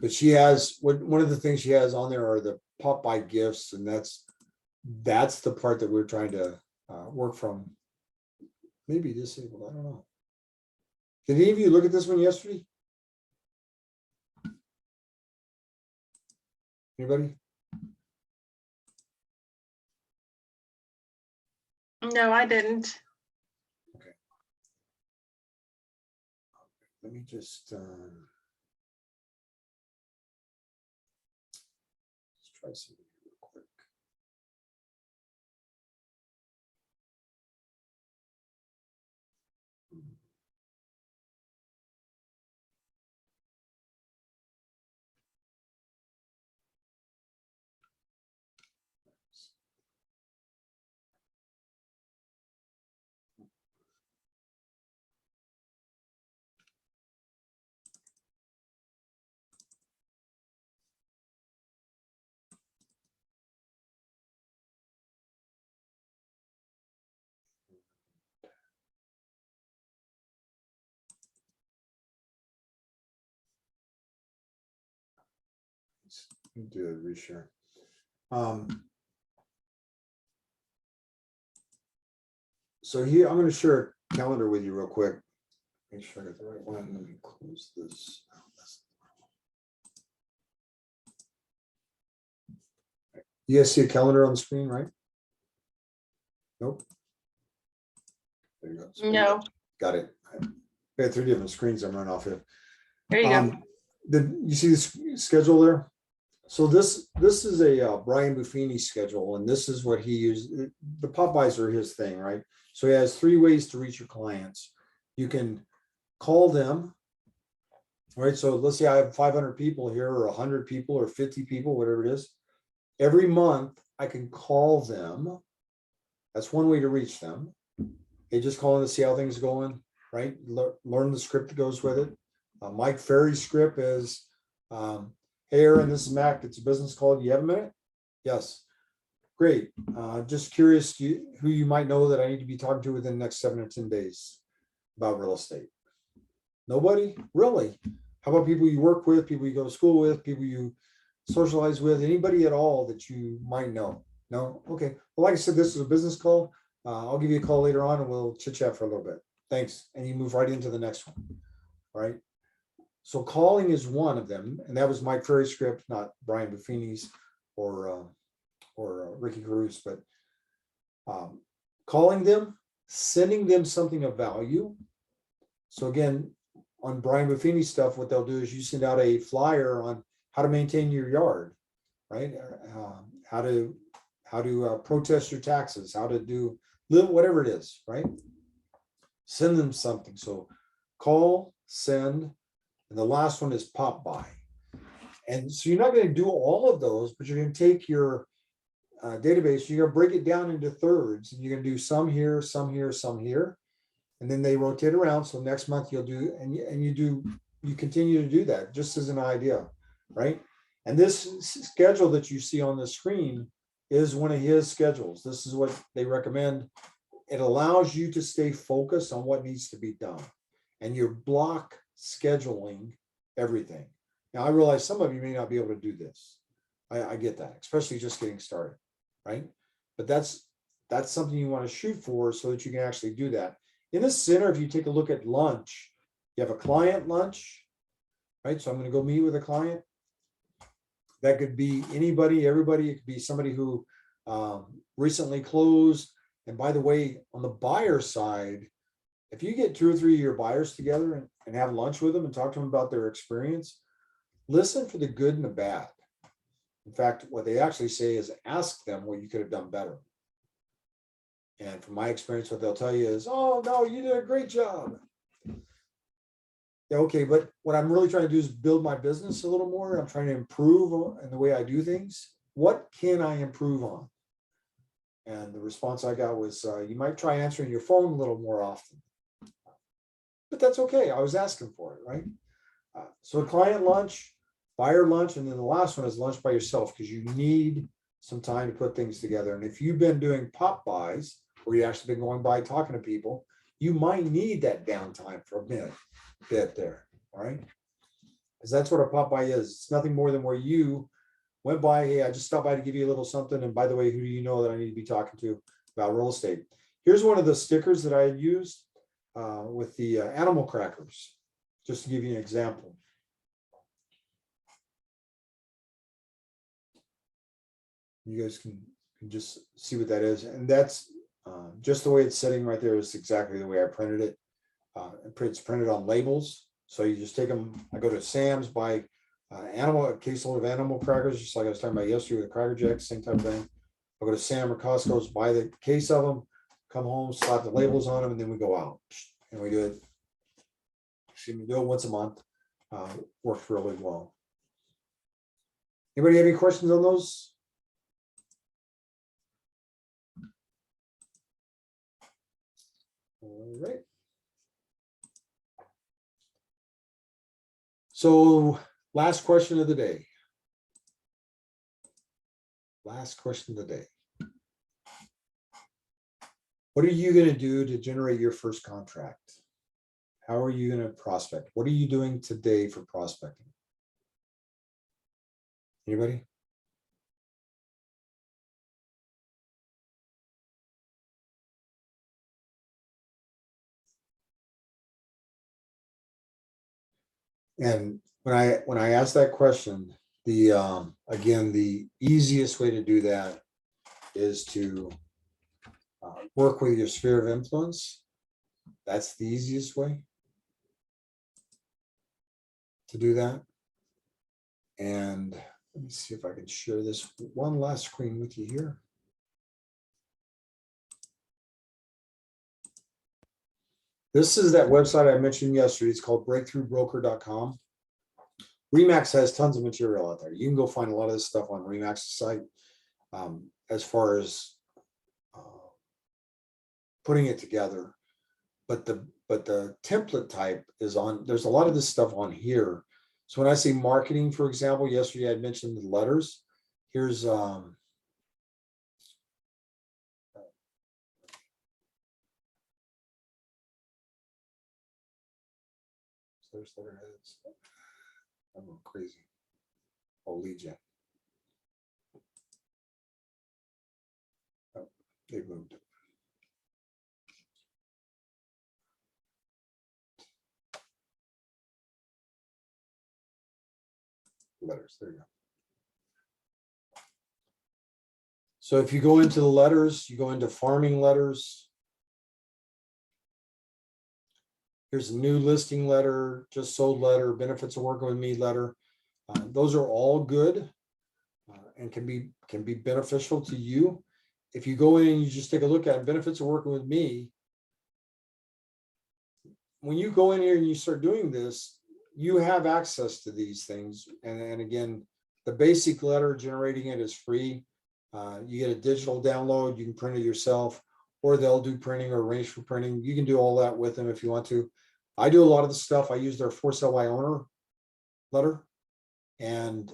But she has one of the things she has on there are the pop-by gifts, and that's the part that we're trying to work from. Maybe disabled, I don't know. Did any of you look at this one yesterday? Anybody? No, I didn't. Okay. Let me just try something real quick. Let me do a reshare. So here, I'm going to share a calendar with you real quick. Make sure I got the right one. Let me close this. You guys see a calendar on the screen, right? Nope. There you go. No. Got it. We had 3 different screens I'm running off here. There you go. You see the schedule there? So this is a Brian Buffini schedule, and this is what he used. The pop-bys are his thing, right? So he has 3 ways to reach your clients. You can call them, right? So let's say I have 500 people here, or 100 people, or 50 people, whatever it is. Every month I can call them. That's one way to reach them. They just call in to see how things are going, right? Learn the script that goes with it. Mike Ferry's script is, hey Aaron, this is Mac. It's a business call. Do you have a minute? Yes. Great. Just curious who you might know that I need to be talking to within the next 7 or 10 days about real estate. Nobody? Really? How about people you work with, people you go to school with, people you socialize with, anybody at all that you might know? No? Okay. Well, like I said, this is a business call. I'll give you a call later on and we'll chit chat for a little bit. Thanks. And you move right into the next one. All right. So calling is one of them. And that was Mike Ferry's script, not Brian Buffini's or Ricky Cruz, but calling them, sending them something of value. So again, on Brian Buffini's stuff, what they'll do is you send out a flyer on how to maintain your yard, right? How to protest your taxes, how to do whatever it is, right? Send them something. So call, send, and the last one is pop by. And so you're not going to do all of those, but you're going to take your database, you're going to break it down into thirds, and you're going to do some here, some here, some here. And then they rotate around. So next month you'll do, and you continue to do that just as an idea, right? And this schedule that you see on the screen is one of his schedules. This is what they recommend. It allows you to stay focused on what needs to be done. And you're block scheduling everything. Now I realize some of you may not be able to do this. I get that, especially just getting started, right? But that's something you want to shoot for so that you can actually do that. In the center, if you take a look at lunch, you have a client lunch, right? So I'm going to go meet with a client. That could be anybody, everybody. It could be somebody who recently closed. And by the way, on the buyer side, if you get 2 or 3 of your buyers together and have lunch with them and talk to them about their experience, listen for the good and the bad. In fact, what they actually say is ask them what you could have done better. And from my experience, what they'll tell you is, oh, no, you did a great job. Yeah, okay, but what I'm really trying to do is build my business a little more. I'm trying to improve in the way I do things. What can I improve on? And the response I got was, you might try answering your phone a little more often. But that's okay. I was asking for it, right? So a client lunch, buyer lunch, and then the last one is lunch by yourself because you need some time to put things together. And if you've been doing pop buys, where you actually been going by talking to people, you might need that downtime for a bit there, all right? Because that's what a pop by is. It's nothing more than where you went by, hey, I just stopped by to give you a little something, and by the way, who do you know that I need to be talking to about real estate? Here's one of the stickers that I had used with the animal crackers, just to give you an example. You guys can just see what that is, and that's just the way it's sitting right there is exactly the way I printed it. It's printed on labels. So you just take them. I go to Sam's, buy a case load of animal crackers, just like I was talking about yesterday with the Cracker Jacks, same type of thing. I'll go to Sam or Costco's, buy the case of them, come home, slap the labels on them, and then we go out. And we do it. We do it once a month. Works really well. Anybody have any questions on those? All right. So last question of the day. Last question of the day. What are you going to do to generate your first contract? How are you going to prospect? What are you doing today for prospecting? Anybody? And when I ask that question, the again, the easiest way to do that is to work with your sphere of influence. That's the easiest way to do that. And let me see if I can share this one last screen with you here. This is that website I mentioned yesterday. It's called breakthroughbroker.com. Remax has tons of material out there. You can go find a lot of this stuff on Remax's site as far as putting it together. But the template type is on, there's a lot of this stuff on here. So when I say marketing, for example, yesterday I mentioned the letters. Here's letters, letterheads. I'm going crazy. Oh, lead gen. Oh, they moved. Letters, there you go. So if you go into the letters, you go into farming letters. Here's a new listing letter, just sold letter, benefits of working with me letter. Those are all good and can be beneficial to you. If you go in and you just take a look at benefits of working with me, when you go in here and you start doing this, you have access to these things. And again, the basic letter generating it is free. You get a digital download, you can print it yourself, or they'll do printing or arrange for printing. You can do all that with them if you want to. I do a lot of the stuff. I use their for sale by owner letter and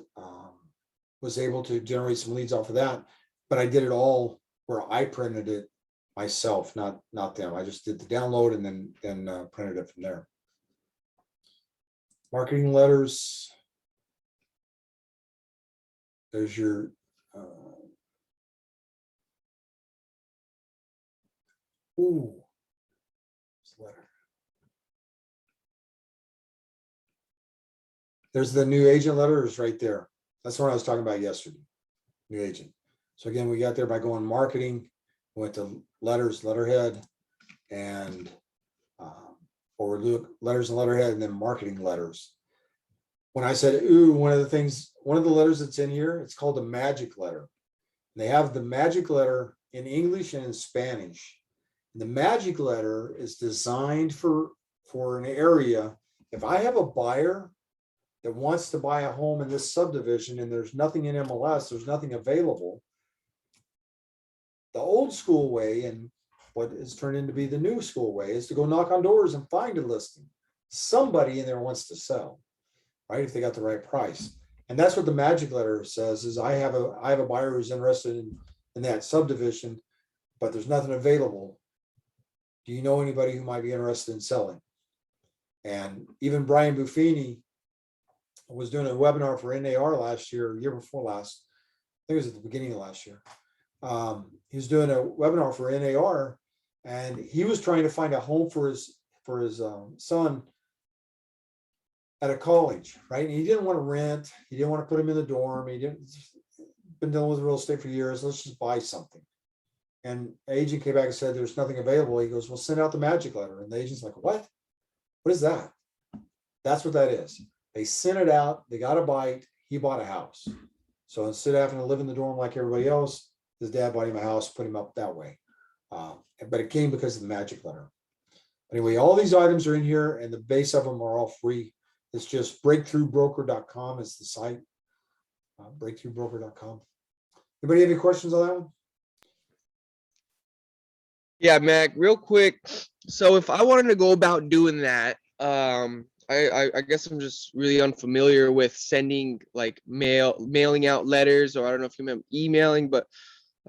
was able to generate some leads off of that. But I did it all where I printed it myself, not them. I just did the download and then printed it from there. Marketing letters. There's your letter. There's the new agent letters right there. That's the one I was talking about yesterday. New agent. So again, we got there by going marketing, went to letters, letterhead, and or look letters and letterhead, and then marketing letters. When I said, ooh, one of the letters that's in here, it's called a magic letter. And they have the magic letter in English and in Spanish. And the magic letter is designed for an area. If I have a buyer that wants to buy a home in this subdivision and there's nothing in MLS, there's nothing available, the old school way and what is turned into be the new school way is to go knock on doors and find a listing. Somebody in there wants to sell, right? If they got the right price. And that's what the magic letter says is I have a buyer who's interested in that subdivision, but there's nothing available. Do you know anybody who might be interested in selling? And even Brian Buffini was doing a webinar for NAR last year, year before last. I think it was at the beginning of last year. He was doing a webinar for NAR, and he was trying to find a home for his son at a college, right? And he didn't want to rent. He didn't want to put him in the dorm. He didn't been dealing with real estate for years. Let's just buy something. And the agent came back and said, there's nothing available. He goes, well, send out the magic letter. And the agent's like, what? What is that? That's what that is. They sent it out. They got a bite. He bought a house. So instead of having to live in the dorm like everybody else, his dad bought him a house, put him up that way. But it came because of the magic letter. Anyway, all these items are in here and the base of them are all free. It's just breakthroughbroker.com is the site. Breakthroughbroker.com. Anybody have any questions on that one? Yeah, Mac, real quick. So if I wanted to go about doing that, I guess I'm just really unfamiliar with sending like mailing out letters, or I don't know if you meant emailing, but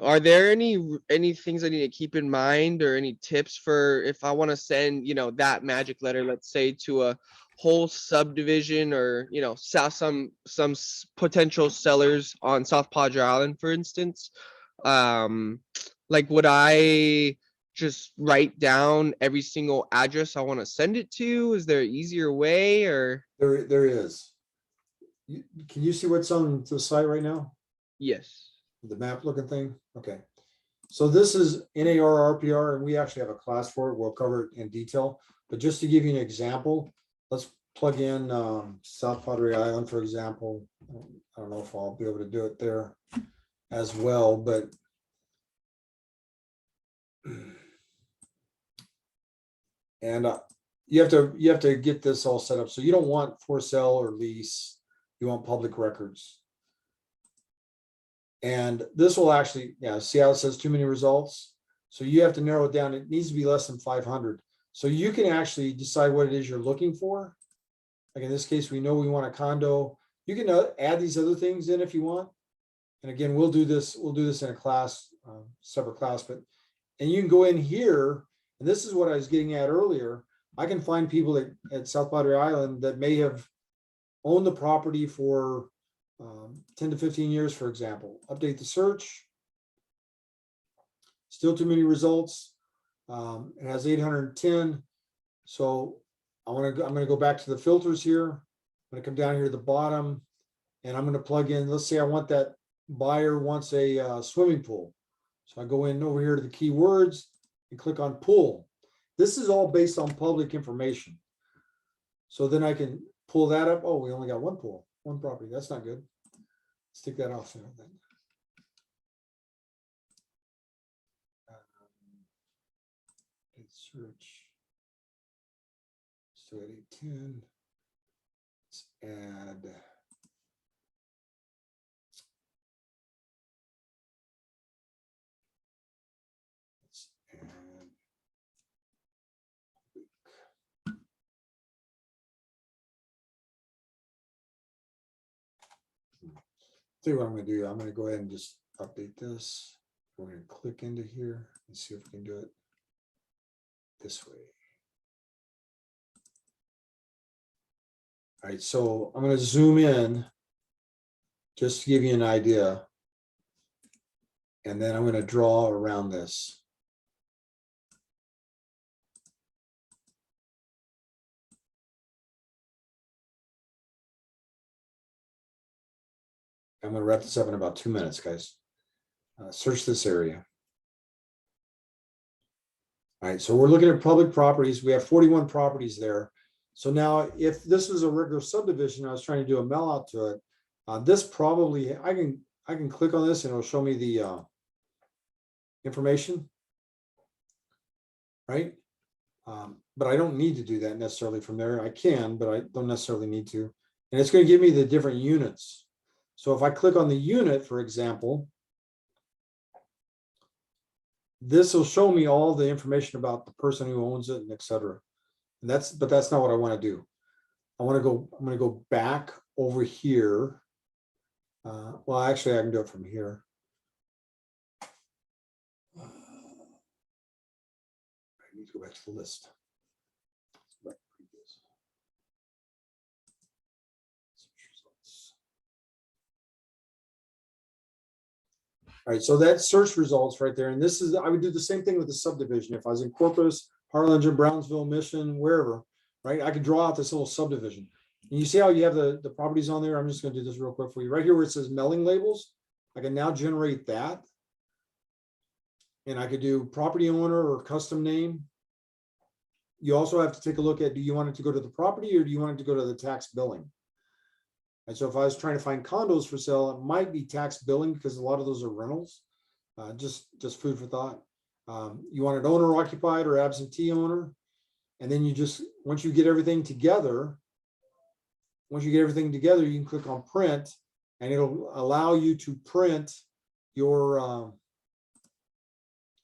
are there any things I need to keep in mind or any tips for if I want to send, that magic letter, let's say to a whole subdivision or, some potential sellers on South Padre Island, for instance? Like, would I just write down every single address I want to send it to? Is there an easier way, or? There is. Can you see what's on the site right now? Yes. The map looking thing? Okay. So this is NAR RPR, and we actually have a class for it. We'll cover it in detail. But just to give you an example, let's plug in South Padre Island, for example. I don't know if I'll be able to do it there as well, but and you have to get this all set up. So you don't want for sale or lease. You want public records. And this will actually, see how it says too many results. So you have to narrow it down. It needs to be less than 500. So you can actually decide what it is you're looking for. Like in this case, we know we want a condo. You can add these other things in if you want. And again, we'll do this in a class, separate class, and you can go in here. And this is what I was getting at earlier. I can find people at South Padre Island that may have owned the property for 10 to 15 years, for example. Update the search. Still too many results. It has 810. So I'm gonna go back to the filters here. I'm gonna come down here to the bottom, and I'm gonna plug in. Let's say I want that buyer wants a swimming pool. So I go in over here to the keywords and click on pool. This is all based on public information. So then I can pull that up. Oh, we only got one pool, one property. That's not good. Let's take that off there then. Search. So at 810. Let's add. Let's add. See what I'm going to do. I'm going to go ahead and just update this. We're going to click into here and see if we can do it this way. All right, so I'm going to zoom in just to give you an idea. And then I'm going to draw around this. I'm going to wrap this up in about 2 minutes, guys. Search this area. All right, so we're looking at public properties. We have 41 properties there. So now if this is a regular subdivision, I was trying to do a mail out to it. This probably, I can click on this and it'll show me the information, right? But I don't need to do that necessarily from there. I can, but I don't necessarily need to. And it's going to give me the different units. So if I click on the unit, for example, this will show me all the information about the person who owns it and et cetera. And but that's not what I want to do. I'm going to go back over here. Well, actually I can do it from here. I need to go back to the list. All right, so that's search results right there. And this is, I would do the same thing with the subdivision. If I was in Corpus, Harlingen, Brownsville, Mission, wherever, right? I could draw out this little subdivision. And you see how you have the properties on there? I'm just going to do this real quick for you. Right here where it says mailing labels, I can now generate that. And I could do property owner or custom name. You also have to take a look at, do you want it to go to the property or do you want it to go to the tax billing? And so if I was trying to find condos for sale, it might be tax billing because a lot of those are rentals. Just food for thought. You want it owner occupied or absentee owner. And then you just, once you get everything together, you can click on print and it'll allow you to print your,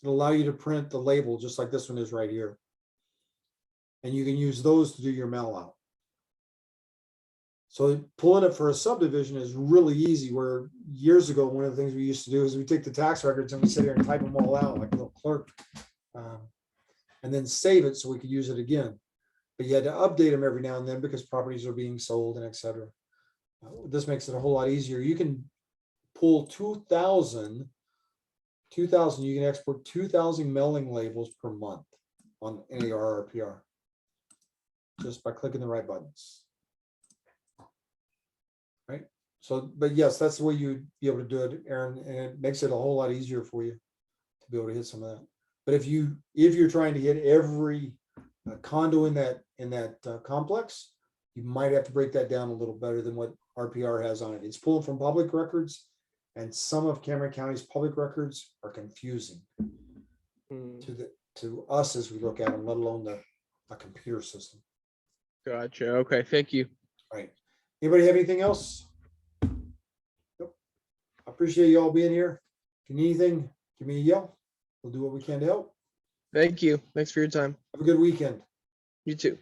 it'll allow you to print the label just like this one is right here. And you can use those to do your mail out. So pulling it for a subdivision is really easy, where years ago, one of the things we used to do is we take the tax records and we sit here and type them all out like a little clerk, and then save it so we could use it again. But you had to update them every now and then because properties are being sold and et cetera. This makes it a whole lot easier. You can pull 2,000, you can export 2,000 mailing labels per month on NAR or PR just by clicking the right buttons. Right. So, but yes, that's the way you'd be able to do it, Aaron, and it makes it a whole lot easier for you to be able to hit some of that. But if you're trying to hit every condo in that complex, you might have to break that down a little better than what RPR has on it. It's pulling from public records, and some of Cameron County's public records are confusing to us as we look at them, let alone a computer system. Gotcha. Okay. Thank you. All right. Anybody have anything else? Nope. I appreciate you all being here. If you need anything, give me a yell. We'll do what we can to help. Thank you. Thanks for your time. Have a good weekend. You too.